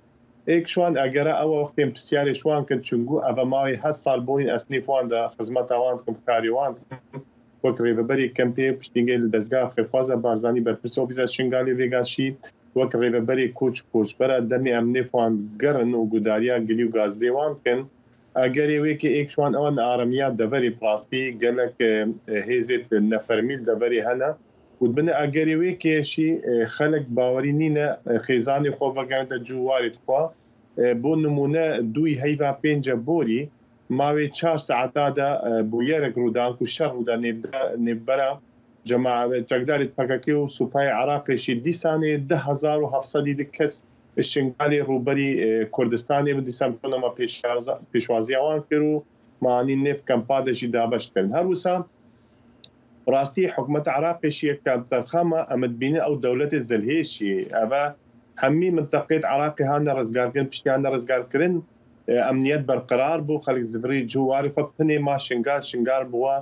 ئێک شوان ئەگەرە ئەوە وەختێن پرسیارێ شوان کرد چونگو ئەvە ماوەی 8 سال بۆین ئەسنیفواندا خزمەتەوان کەم کاریوان وەک ڕێبەبەری کەمپێ پشتینگەی لە دەستگا خێخوازە بارزانی بەرپرسە ئۆفیسە شنگالی vêgاشی وەک ڕێبەبەری کوچ کۆچبەرە دەمی ئەم نێفوان گەڕن و گوداریان گلی و گازدێوان بکەن ئەگەرێ وێکێ ئێک شوان ئەوە ئارەمیات دەڤەری پڕاستی گەلک هێزێت نەفەرمیل دەڤەری هەنە بنە ئەگەریوێکێشی خەلک باوەری نینە خێزانی خۆ بەگەنە جوواریت خوا بۆ نمونە دوی هەیڤا پێنجە بۆری ماوەی 4 سەعاتادا بویەرێک ڕوودان و شەڕ ڕوودا نێبەرە چەکداری پەکەکە و سوپای عراقیشی دیسانێ 10,700 کەس شنگالی ڕووبەری کوردستانی بە دیسان بکەنەمە پێشوازیاوان کرد و مانی نێف کەمپادەشی دابەشکردن هەروسا ڕاستی حکومت عراقیشی کابتەرخەمە ئەمەدبینە ئەو دەولەتی زەلهێشی ئەvە هەممی منتەقێت عراقی هاانە ڕزگارکردن پشتیانە ڕزگارکردن ئەمنیەت بەرقرار بوو خەلک زڤری جوواری خۆ پنێ ما شنگار بووە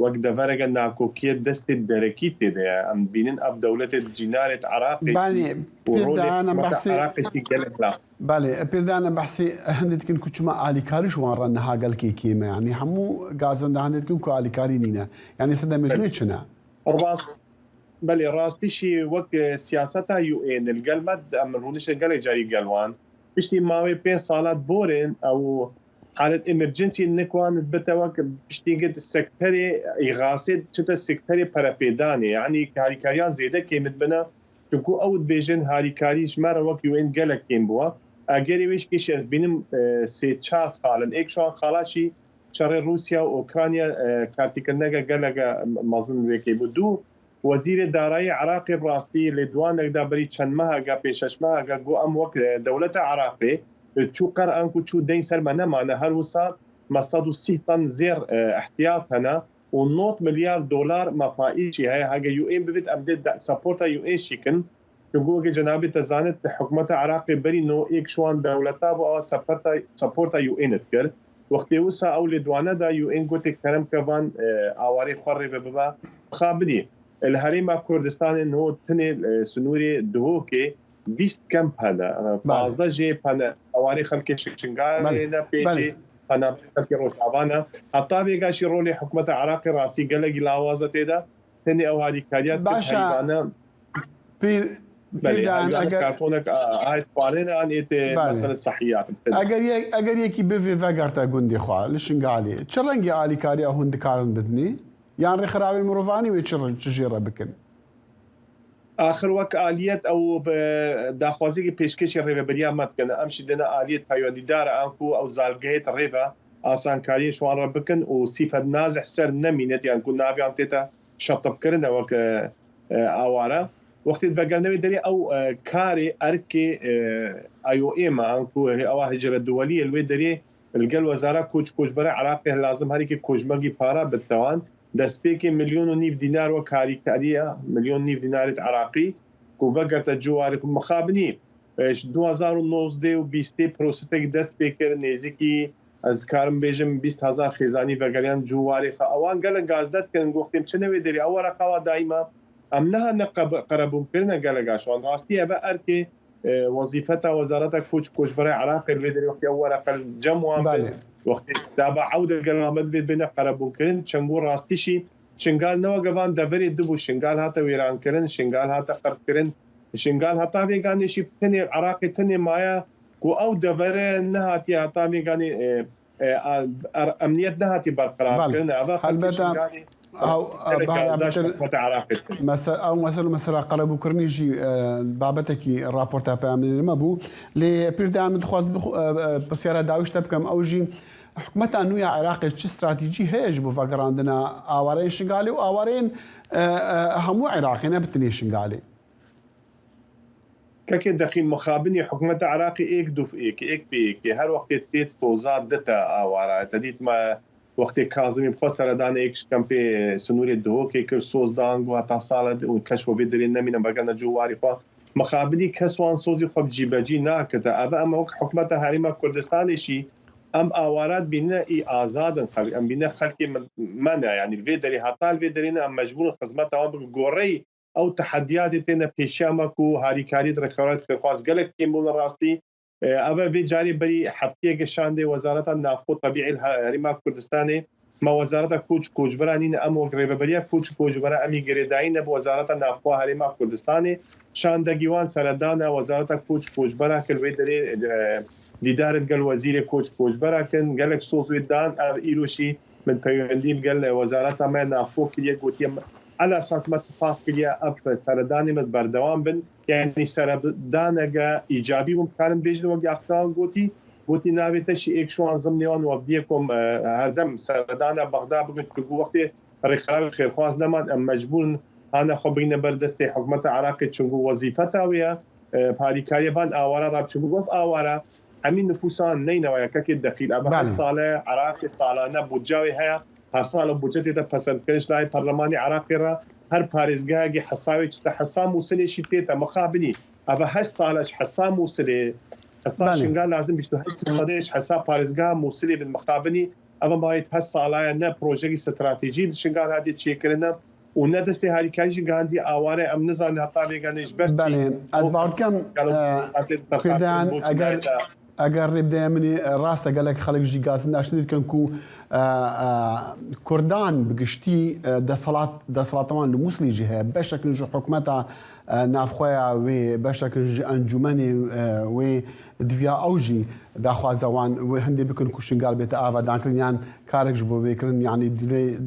وەک دەڤەرەگە ناکۆکیە دەستی دەرەکی تێدەیە ئەم بینن ئەف دەولەتێت جینارێت عراقی بالێ پێدانە بەحسی هەندێکن کوچمە ئالیکاریش وان ڕەنەها گەلکی کێمە ینی هەموو گازەندە هەندێکن و ئالیکاری نینە یعنی سەدەمێت چنە بەێ ڕاستیشی وەک سیاسەتا UN گەلمەت ئەم ڕونیشە گەلێک جاری گەلوان پشتی ماوەی 5 ساڵات بۆرێن ئەو حالت ئمرجنسی نکوانت بتەوە پشتیگەت سەکتەری ئیغاسێت چتە سەکتەری پەرەپێدانێ یعنی هاریکاریان زێدە کێمت بنە چونکو ئەوت بێژن هاریکاری ژمارە وەک UN گەلک کێم بووە ئەگەری وێشکیش ئەس بینم 3-4 خاڵن ئێکشوان خاڵاشی شەڕێ رووسیا و ئۆکرانیا کارتیکردنەگە گەلەگە مەزن وێکی بوو دوو وەزیرە دارایی عراقی ڕاستی لێ دوانێکدا بەری چەند مەهەگە پێشەشمەهەگە گۆ ئەم وەک دەولەتە عراقی چوو قەر ئەنکو چوو دەی سەرمە نەمانە هەروسا 130 تن زێر احتیاط هەنا و 90 ملیار دلار مەفائیشی هەیە هەگە UN ببێت ئەم دێت سەپۆرتە UN شیکن گۆگە جەنابی دەزانێت حکوومەتە عراقی بەری نۆ ئێک شوان دەولەتا بۆ ئەوە سەپۆرتە UNت کرد وەختی وسا ئەو لێ دوانەدا UN گوتێک کەرم کەوان ئاوارەی خوڕێ ببە خابنی الهەرێما کوردستانی نۆ تنێ سنووری دهۆکێ 20 کەمپ هەدا 15 ژێ پەنە ئەوارەی خەڵکی شنگارێنە پێشی پەنەخەڵکی ڕۆژاوانە هەتا بێگاشی ڕۆلی حکوومەتە عراقی ڕاستی گەلەگی لاوازە تێدا تەنێ ئەو هاریکاریات باشانە ئەگەر یەکی بێ ڤەگەرتە گوندی خوا لە شنگالی چ ڕەنگی ئالیکاری ئەو هەندکارن بدنی یان ڕێکخراوی مرۆڤانی وێ چ ژێڕە بکەن آخر وەک ئالیەت ئەو داخوازێکی پێشکەشی ڕێوەبەریا مەتکەن ئەمشی دەنە ئالیەت پەیوەندیدارە ئەنکو ئەو زالگەیت ڕێبە ئاسانکاری شوانڕە بکەن و سیفەت نازح سەر نەمینێت یانکو ناویان تێتە شەتەبکردنە وەک ئاوارە وەختێت بەگەرنەوەی دەری ئەو کارێ ئەرکێ ئایۆئێمە ئەنکو ئەوە هجرە دووەلیە لێ دەرێ لەگەڵ وەزارە کۆچبەرە عراقی لازم هەرێکی کۆژمەگی پارە بتەوان دەستپێکی 1.5 ملیۆن دینار و کاریکاریە 1.5 ملیۆن دینارێت عراقی و بەگەرتە جوارێک مخابنی 2019 و 20 پرۆسسێک دەست پێکرد نێزیکی ئەز کارم بێژم 20,000 خێزانی بەگەریان جووارێخە ئەوان گەلە گازدەتکردن گفتیم چنەوێ دەری ئەوە ڕقاوە دایما ئەم نەها قەرەبوونکردنە گەلەگاشوان ڕاستی ئەبە ئەرکێ وەزیفەتە وەزارەتە کۆچبەرەی عراقی لێ دەری وەختی ئەو وەرەقە جەموان وەختی دابە عودە گەرامەت بێت بێنە قەرەبوونکردن چەنگۆ ڕاستیشی شنگال نەوە گەوان دەبەری دوبوو شنگال هاتە وێرانکردن شنگال هاتە قەرکردن شنگال هەتا بێگانێشی تنێ عراقی تنێ مایە و ئەو دەبەرە نەهاتی هەتا بێگانی ئەمنیەت نەهاتی بەرقەرارکردن ئەو مەسەل مەسەلا قەرەبووکردنیژی بابەتێکی راپۆرتا پامێنمە بوو لێ پیردان دخواست پرسیارە داویشتە بکەم ئەوژی حکوومەتە نوێی عێراقی چ استراتیجی هەیەش بۆ ڤەگەڕاندنە ئاوارەی شنگالی و ئاوارەیەن هەموو عێراقی نەبتنی شنگالی کەکێ دەقین مخابنی حکوومەتە عراقی ئێک دوفئێکی ئێک پێیەکی هەر وەختێت تێت فۆزات دەتە ئاوارە دەدیتمە وەختی کازمی خۆ سەردانە یەکشکەم پێ سنووری دهۆکێ کرد سۆزدان و تا ساڵە و کەشوە بێ دەرێن نەمینە بەگەنە جوواری خوا مخابنی کەسوان سۆزی خۆ جیبەجی ناکردە ئەبە ئەمە وەک حکوومەتە هەرێما کوردستانێشی ئەم ئاوارات بینە ئی ئازادن ئەم بینە خەڵکی منە ینی لێ دەری هەتال لێ دەرێنە ئەم مەجبور خزمەتەوە گۆڕەی ئەو تەحەدیاتی تێنە پێشیامەک و هاریکاری ڕێکخراوەت خواست گەلێک پێم بوو لە ڕاستی ئەوە بێ جاری بەری هەفتەیەکە شاندێ وەزارەتە نافۆ طبیعی هەرێما کوردستانی ما وەزارەتە کۆچبەرانینە ئەم ڕێبەریە کۆچبەرە ئەمی گرێدایینە بۆ وەزارەتە نافۆ هەرێما کوردستانی شاندەگیوان سەردانە وەزارەتە کۆچبەرە کردوێ دەرێ دیدارت گەل وەزیرێ کۆچبەرەکەن گەلێک سۆزوێدان ئیرۆشی من پەیوەندیم گەل وەزارەتە ئەمە نافۆ کردیە گوتیە على اساس ما اتفاق كليا اف سرداني مت بردوام بن يعني سردانغا ايجابي ممكن بيجن وقت اختار قوتي نابته شي اك شو انظم نيوان وبديكم هردم سردانا بغداد بقت وقت رخراوي خير خواص نمان مجبور انا خبينا بردستي حكومه عراقي چونغو وظيفتها ويا هاريكاري بان اوارا راب چونغو اوارا همين نفوسان نينوا كك دخيل ابا صاله عراقي صالانه بوجاوي هيا هر سال بودجەتی دەپەسەندکردنش لای پەرلەمانی عراقی ڕ هەر پارێزگایەکی حەساوی چتە حەسام مووسلێکی پێتە مەخابنی ئەوە 8 ساڵش حەسام مووسلێ حەسا شنگال لازم 28 سەدەیەش حەسا پارێزگا مووسلێ بن مەخابنی ئەمە باید هەست ساڵایە نە پرۆژێکی استراتیژی شنگال هاتی چێکردنە و نەدەستی هاریکاریشی گاندی ئاوارە ئەم نزان هەتا بێگانێش بەر ئەس باوەڕکەم پێدان ئەگەر ڕێبدای منی ڕاستە گەلێک خەڵکیژی گازن ناشنیدکەن و کوردان بگشتی دەسەڵاتەوان لە مووسلیژی هەیە بەشێکن ژ حکوومەتە نافخۆیە وێ بەشێکن ژ ئەنجومەنی وێ دویا ئەوژی داخوازەوان وێ هەندێک بکن و شنگال بێتە ئاوادانکردیان کارێکش بۆ بێکردن یعنی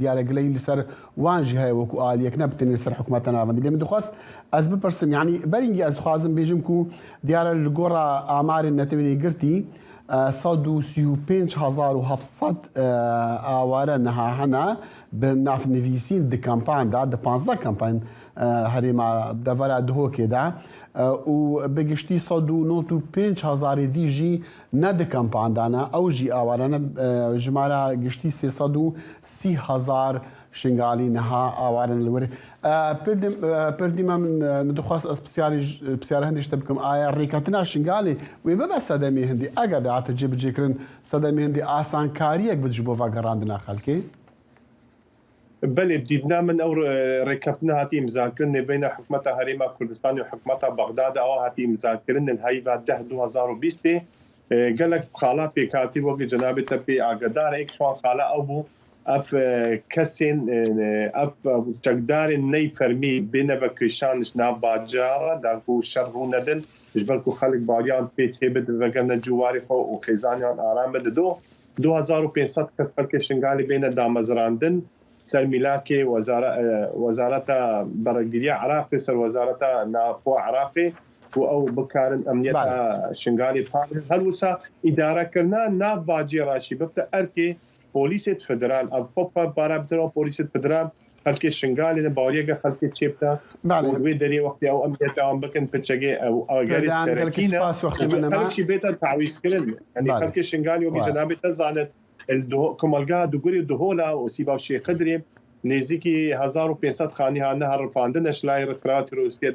دیارەگلەی لەسەر وانژی هەیە وەکو ئالیەک نەبتێنێ سەر حکوومەتە ناوەندی لێ من دەخواست ئەس بپرسم یعنی بەرینگی ئەس خوازم بێژم و دیارە لە گۆڕە ئامارێن نەتەوێنی گرتی 135,700 ئاوارە نەها هەنا بنافنویسین د کامپاندا د 15 کامپان هەرێما دەڤەرە دهۆکێدا و بەگشتی 195,000 دیژی نە د کامپاندانە ئەوژی ئاوارانە ژمارە گشتی 330,000 شنگالی نەها ئاوارن لەوەر پردیمە من دەخواست ئەس پرسیارە هەندێک شتە بکەم ئایا ڕێکەتنا شنگالی وێ بەبە سەدەمی هەندی ئەگەر داهاتە جێبەجێکردن سەدەمی هەندی ئاسانکاریەک بچ بۆ ڤاگەڕاندنا خەڵکی بەێ دیدنا من ئەو ڕێکەتنە هاتی ئیمزاکردن بینە حکوومەتە هەرێما کوردستانی و حکوومەتە بەغدادا ئەوە هاتی ئیمزاکردن هەیڤ 2020 گەلک خاڵا پێکاتی وەکی جەنابێتە پێ ئاگدارە یەک شوان خاڵە ئەو بوو ئەف کەسێن ئەف چەکدارێن نەی فەرمی بێنە بە کێشانش ناباجارە داکو شەڕ ڕوو نەدن ژبەرکو خەڵک باریان پێ تێبێت بەگەنە جوواری خۆ و خێزانیان ئارام بدە 2500 کەس خەڵکی شنگالی بێنە دامەزراندن سەر میلاکێ وەزارەتە بەڕێگریە عراقی سەر وەزارەتە نافۆ عراقی و ئەو بکارن ئەمنیەتە شنگالی پاڵ هەروسا ئیدارەکردنا ناو باجێ ڕاشی بفتە ئەرکێ پۆلیسێت فدرال ئەپۆپە بارابتەوە پۆلیسێت فدرال خەڵکی شنگالی لە باوریەکە خەڵکی چێ بکە وێ دەرێ وەختی ئەو ئەمنیەتەوان بکەن پچەگێ ئەو ئەگەری سەرەکینە خەڵکی بێتە تعویزکردن ئەنی خەڵکی شنگالی و بیژەنابێتە زانێت کۆمەلگا دوگوری دهۆلا و سیباو شێخدرێ نێزیکی 1500 خانی هانە هەڕپاندنش لای ڕکراتی ڕوسکێ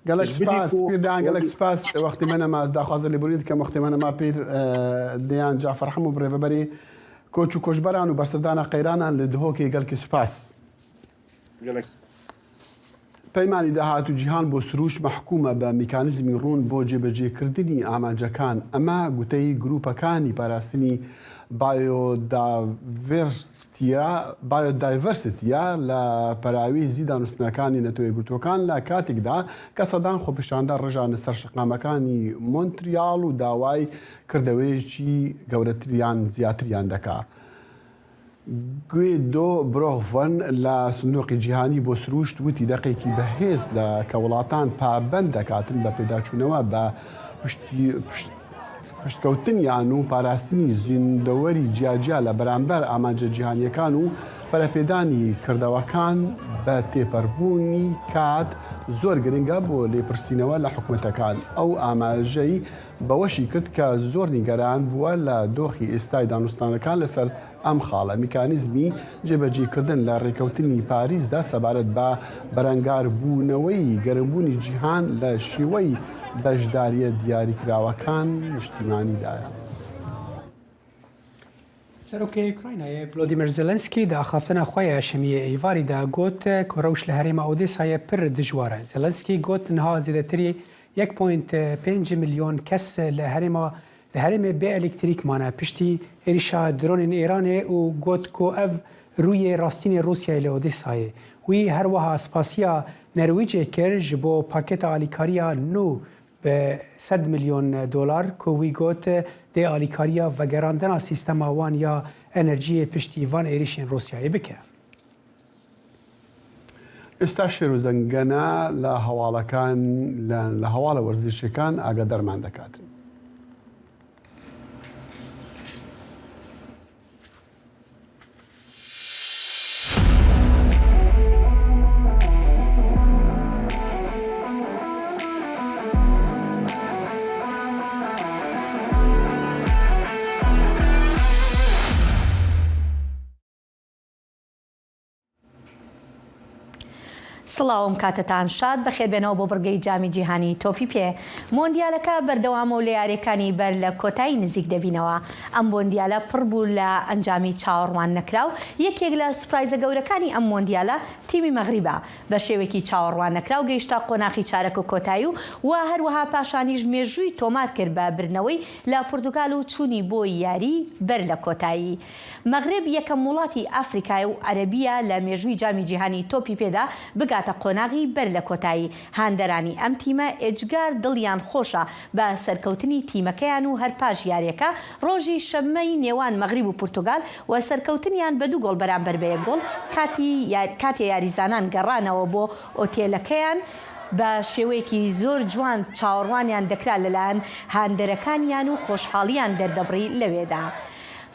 گەلک سپاس پیردان گەلک سپاس وەختی منەماز داخوازە لێبوریت کە وەختی منەما پیر دەیان جافەر هەموو بڕێبەبەری کۆچ و کۆژبەران و بەرسەردانە قەیرانان لە دهۆکی گەلکی سوپاس پەیمانی داهات و جیهان بۆ سروش مەحکومە بە میکانیزمی ڕوون بۆ جێبەجێکردنی ئامانجەکان ئەمە گوتەی گروپەکانی پاراستنی بایۆدایڤەرسیتیە لە پەراوی دانوستنەکانی نەتۆی گرتوەکان لە کاتێکدا کە سەدان خۆپیشاندە ڕژانە سەر شقامەکانی مۆنتریال و داوای کردەوەیەکی گەورەتریان زیاتریان دەکا. گوێ دۆ برۆڤن لە سندوقی جیهانی بۆ سروشت وتی دەقێکی بەهێز لە کە وڵاتان پابەند دەکاتن بە پێداچوونەوە بە پشتکەوتنیان و پاراستنی زیندەوەری جیاجیا لە بەرامبەر ئامانجە جیهانیەکان و بەرەپێدانی کردەوەکان بە تێپەربوونی کات زۆر گرنگە بۆ لێپرسینەوە لە حکوومەتەکان ئەو ئاماژەی بەوەشی کرد کە زۆر نیگەران بووە لە دۆخی ئێستای دانوستانەکان لەسەر ئەم خاڵە میکانیزمی جێبەجێکردن لە ڕێکەوتنی پاریسدا سەبارەت بە بەرەنگار بوونەوەی گەرمبوونی جیهان لە شێوەی بەشداریە دیاریکراوەکان نیشتیمانیدایە. سەرۆکەی ئوکراینایە ڤلۆدیمیر زێلەنسکی داخافتنە خۆی هاشمیە ئەیڤاریدا گوت کە ڕەوش لە هەرێما ئۆدێسایە پڕ دژوارە. زێلەنسکی گوت نها زیاتری 1.5 میلیۆن کەس لە هەرێمێ بێ ئەلکتریکمانە پشتی عێریشا درۆنین ئێرانێ و گوت کۆ ئەڤ ڕوویە ڕاستینی رووسیای لە ئۆدێسایە. وی هەروەها سپاسیا نەرویجێ کرد ji بۆ پاکێتە ئالیکاریە نو بە 100 میلیۆن دلار کۆوی گوت دێ ئالیکاریە ڤەگەڕاندنا سیستەما وان یا ئەنەرژیە پشتی ڤان عێریشین رووسیایی بکە. ئێستا شێر و زەنگەنە لە هەواڵەکان لە هەواڵە وەرزشەکان ئاگادارمان دەکاتن. سڵاوم کاتتان شاد بەخێربێنەوە بۆ بڕگەی جامی جیهانی تۆپی پێ. مۆندیالەکە بەردەوامە و لە یاریەکانی بەر لە کۆتایی نزیک دەبینەوە. ئەم مۆندیالە پڕ بوو لە ئەنجامی چاوەڕوان نەکراو. یەکێک لە سوپرایزە گەورەکانی ئەم مۆندیالە تیمی مەغریبە بە شێوێکی چاوەڕوان نەکراو گەیشتا قۆناغی چارەک و کۆتایی و هەروەها پاشانیش مێژووی تۆمار کرد بە برنەوەی لە پورتوگال و چوونی بۆ یاری بەر لە کۆتایی. مەغرب یەکەم وڵاتی ئافریقای و عەرەبیە لە مێژووی جامی جیهانی تۆپی پێدا بگاتە قۆناغی بەر لە کۆتایی. هاندەرانی ئەم تیمە ئێجگار دڵیان خۆشە بە سەرکەوتنی تیمەکەیان و هەر پاش یاریەکە ڕۆژی شەممەی نێوان مەغریب و پورتوگال و سەرکەوتنیان بە 2 گۆڵ بەرامبەر بە 1 گۆڵ کاتی یاریزانان گەڕانەوە بۆ ئۆتێلەکەیان بە شێوەیەکی زۆر جوان چاوەڕوانیان دەکرا لەلایەن هاندەرەکانیان و خۆشحاڵیان دەردەبڕی لەوێدا.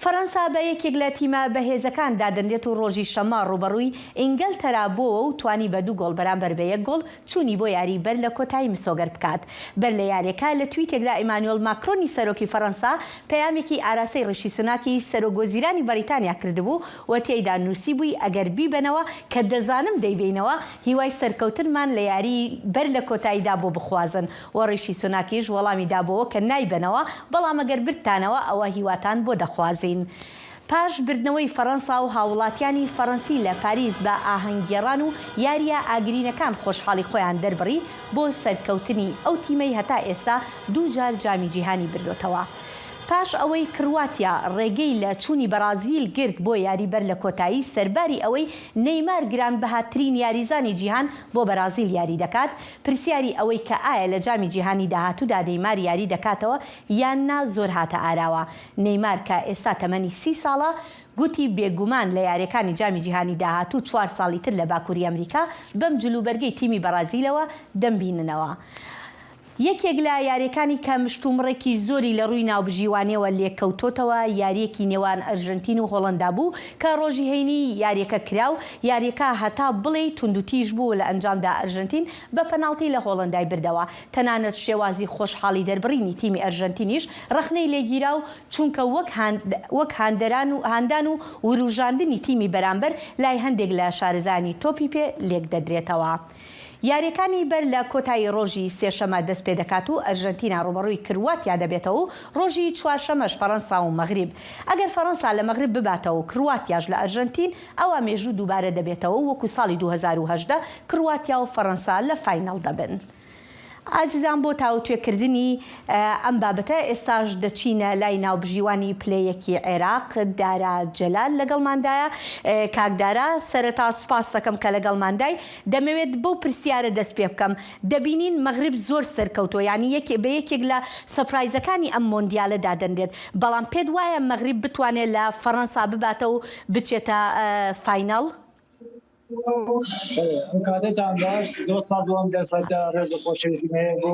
فەرەنسا بە یەکێک لە تیمە بەهێزەکان دادەنرێت و ڕۆژی شەمە ڕوبەڕووی ئینگلتەرا بۆەوە و توانی بە 2 گۆڵ بەرامبەر بە 1 گۆڵ چوونی بۆ یاری بەر لە کۆتایی مسۆگەر بکات. بەر لە یاریەکە لە تویتێکدا ئیمانوێل ماکرۆنی سەرۆکی فەرەنسا پەیامێکی ئاراسەی ڕیشی سوناکی سەرۆگۆزیرانی بەریتانیا کردبوو و تێیدا نووسی بووی ئەگەر بیبنەوە کە دەزانم دەیبینەوە هیوای سەرکەوتنمان لە یاری بەر لە کۆتاییدا بۆ بخوازن و ڕیشی سوناکیش وەڵامی دابەوە کە نایبنەوە بەڵام ئەگەر برتانەوە ئەوە هیواتان بۆ دەخوازین. پاش بردنەوەی فەرەنسا و هاوڵاتیانی فەرەنسی لە پاریس بە ئاهەنگگێڕان و یاریە ئاگرینەکان خۆشحاڵی خۆیان دەربڕی بۆ سەرکەوتنی ئەو تیمەی هەتا ئێستا 2 جار جامی جیهانی بردوتەوە. پاش ئەوەی کرواتیا ڕێگەی لە چوونی بەرازیل گرت بۆ یاری بەر لە کۆتایی سەرباری ئەوەی نەیمار گرانبەهاترین یاریزانی جیهان بۆ بەرازیل یاری دەکات پرسیاری ئەوەی کە ئایا لە جامی جیهانی داهاتوودا نەیمار یاری دەکاتەوە یان نا زۆر هاتە ئاراوە. نەیمار کە ئێستا تەمەنی 30 ساڵە گوتی بێگومان لە یاریەکانی جامی جیهانی داهاتوو 4 ساڵی تر لە باکووری ئەمریکا بەم جلوبەرگەی تیمی بەرازیلەوە دەمبیننەوە. یەکێک لە یاریەکانی کە مشتومڕێکی زۆری لە ڕووی ناوبژیوانیەوە لێکەوتۆتەوە یاریەکی نێوان ئەرژەنتین و هۆڵەندا بوو کە ڕۆژی هەینی یاریەکە کراو. یاریەکە هەتا بڵێ توندوتیژ بوو لە ئەنجامدا ئەرژەنتین بە پەناڵتی لە هۆڵەندای بردەوە. تەنانەت شێوازی خۆشحاڵی دەربڕینی تیمی ئەرژەنتینیش ڕخنەی لێگیرا و چونکە وەک هاندان و وروژاندنی تیمی بەرامبەر لای هەندێک لە شارەزانی تۆپی پێ لێک دەدرێتەوە. یاریەکانی بەر لە کۆتایی ڕۆژی سێشەمە دەست پێ دەکات و ئەرژەنتینا ڕوبەڕووی کرواتیا دەبێتەوە و ڕۆژی چوارشەمەش فەرەنسا و مەغریب. ئەگەر فەرەنسا لە مەغریب بباتەوە و کرواتیاش لە ئەرژەنتین ئەوە مێژوو دووبارە دەبێتەوە وەکو ساڵی 2010 کرواتیا و فەرەنسا لە فاینەڵ دەبن. ئازیزان بۆ تاوتوێکردنی ئەم بابەتە ئێستاش دەچینە لای ناوبژیوانی پلەیەکی عێراق دارا جەلال لەگەڵماندایە. کاکدارا سەرەتا سوپاس دەکەم کە لەگەڵماندای. دەمەوێت بەو پرسیارە دەست پێ بکەم دەبینین مەغریب زۆر سەرکەوتۆ ینی بە یەکێک لە سەپرایزەکانی ئەم مۆندیالە دادەنرێت بەڵام پێت وایە مەغریب بتوانێت لە فەرەنسا بباتە و بچێتە فاینەڵ؟ کاتتان باش زۆر سپاس بۆم دەرفەتە ڕێز و خۆشەویستیمەیە بۆ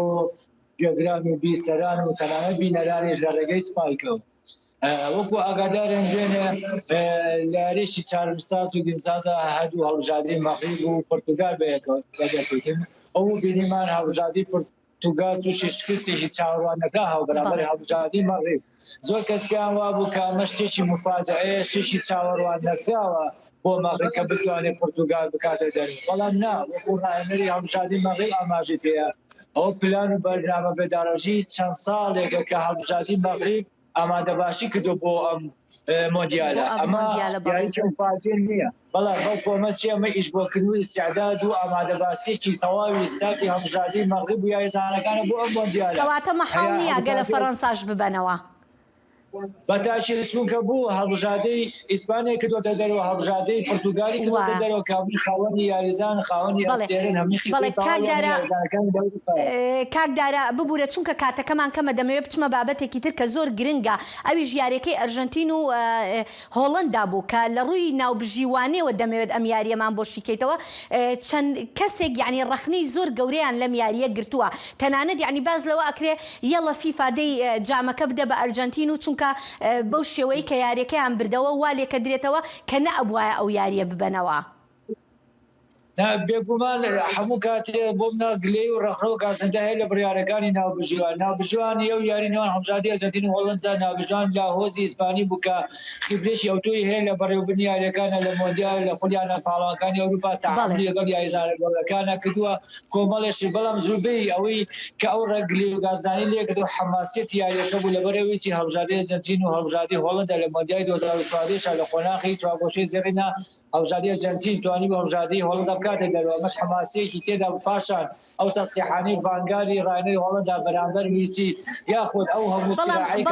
گوێگرانی و بیسەران و تەنانەت بینەرانیش لە ڕێگەی سپایکەوت. وەکو ئاگادارم دوێنێ لە یاریشی چارمساز و گیمسازە هەردوو هەڵبژاردەی مەغریب و پورتوگال بەدەکەوتن ئەو بینیمان هەڵبژاردەی پورتوگال تووشی شکستێکی چاوەڕوانەکە هاو بەرامبەر هەڵبژاردەی مەغریب. زۆر کەس پێیان وابوو کە ئەمە شتێکی مفاجعەیە شتێکی چاوەڕوان نەکراوە بۆ مەغریب کە بتوانێت پورتوگال بکاتە دەرەوە. بەڵام نا وەکو ڕاهێنەری هەڵبژاردەی مەغریب ئاماژەی پێیە. ئەوە پلان و بەرنامە بێداڕەژی چەند ساڵێکە کە هەڵبژاردەی مەغریب ئامادەباشی کردو بۆ ئەم مۆندیالە. ئەمە یاریی مفاجعە نییە بەڵام بەو کۆمەچی ئەمە ئیشبۆکردنی استعداد و ئامادەباسیێکی تەواوی ئستاکی هەڵبژاردەی مەغریب و یاریزانەکانە بۆ ئەم مۆندیالە. کەواتە مەحاڵ نییە گە لە فەرەنساش ببەنەوە. بەتاکید چونکە بوو هەڵبژاردەی ئیسپانیا کردوتە دەرەوە هەڵبژاردەی پورتوگالی کردوتە دەرەوە کابلی خاوەنی یاریزان خاوەنی ئەستێرن هەمووی کاکدارە ببوورە چونکە کاتەکەمان کەمە دەمەوێت بچمە بابەتێکی تر کە زۆر گرنگە ئەویش یاریەکەی ئەرژەنتین و هۆڵەندا بوو کە لە ڕووی ناوبژیوانیەوە دەمەوێت ئەم یاریەمان بۆ شیکەیتەوە. چەند کەسێک یعنی ڕخنەی زۆر گەورەیان لەم یاریە گرتووە تەنانەت یعنی باز لەوە ئەکرێ یەڵە فیفا دەی جامەکە بدە بە ئەرژەنتین و چونکە بەو شێوەی کە یاریەکەیان بردەوە وا لێکە درێتەوە کە نەئەبوایە ئەو یاریە ببەنەوە. بێگومان هەموو کاتێ بۆ منە گلێ و ڕخنەوە کاسەندە هەیە لە بڕیارەکانی ناوبژوان یە و یارینەوان هەمژادی ئەرجەنتین و هۆڵندا ناوبژوان لە هۆزی ئیسپانی بوو کە خیبرێکی ئەوتۆی هەیە لە بەڕێوەبردنی یاریەکانە لە مۆندیال لە خۆلیانە پاڵەوەکانی ئەوروپا تەعاملی لەگەڵ یاریزانە گەورەکانە کردووە کۆمەڵێکی بەڵام زووبەی ئەوەی کە ئەو ڕێگلی و گازدانی لێ کردو حماسیەتی یاریەکە بوو لەبەرەوەیی هەڵبژاردی ئەرجەنتین و هەڵبژاردی هۆڵندا لە مۆندیالی 2024 لە خۆناغی چاوگۆشەی زێڕینە هەڵبژاردی ئەرجەنتین توانی بە هەڵبژاردی هۆڵندا بکاتێ دەرەوە حماسەیەکی تێدا پاشان ئەو تەستیحانەی ڤانگاری ڕایەنەی هۆڵندا بەرامبەر ویسی یاخود ئەو هەموو سلاحی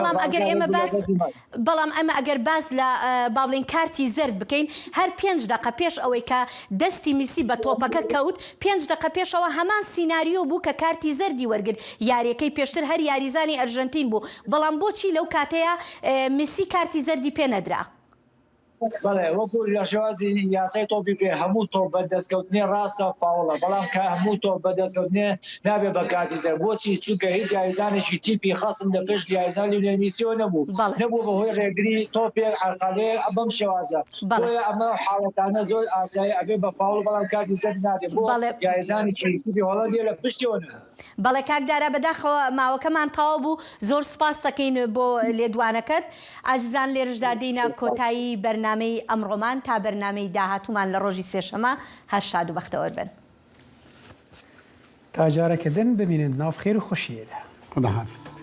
بەڵام ئەمە ئەگەر باس لە باڵین کارتی زرد بکەین هەر 5 دقە پێش ئەوەی کە دەستی میسی بە تۆپەکە کەوت 5 دقە پێشەوە هەمان سیناریۆ بوو کە کارتی زردی وەرگرت یاریەکەی پێشتر هەر یاریزانی ئەرژەنتین بوو بەڵام بۆچی لەو کاتەیە میسی کارتی زردی پێ نەدرا بەڵێ وەکو لە شێوازی یاسای تۆپی پێ هەموو تۆپ بەدەستکەوتنێ ڕاستە فاوڵە بەڵام کە هەموو تۆپ بەدەستکەوتنێ نابێ بە کاتی زەر بۆچی چونکە هیچ یاریزانێکی تیپی خەسم لە پشت یاریزان لیۆنێل میسیۆ نەبوو بەهۆی ڕێگری تۆپێک عەرقەلێ بەم شێوازە بۆیە ئەمە حاڵەتانە زۆر ئاسایی ئەبێ بە فاوڵ بەڵام کاتی زەر نادێ بۆ یاریزانێکی تیپی هۆڵەندیە لە پشتیۆنە بەڵێ کاکدارە بەداخەوە ماوەکەمان تەواو بوو زۆر سپاس دەکەین بۆ لێدوانەکەت ئازیزان لێرەشدا دێینە کۆتایی بەرنامەی ئەمڕۆمان تا بەرنامەی داهاتوومان لە ڕۆژی سێشەمە هەر شاد و بەختەوەر بن تا جارەکەدن ببینن ناو خێر و خۆشیێدا خدا حافظ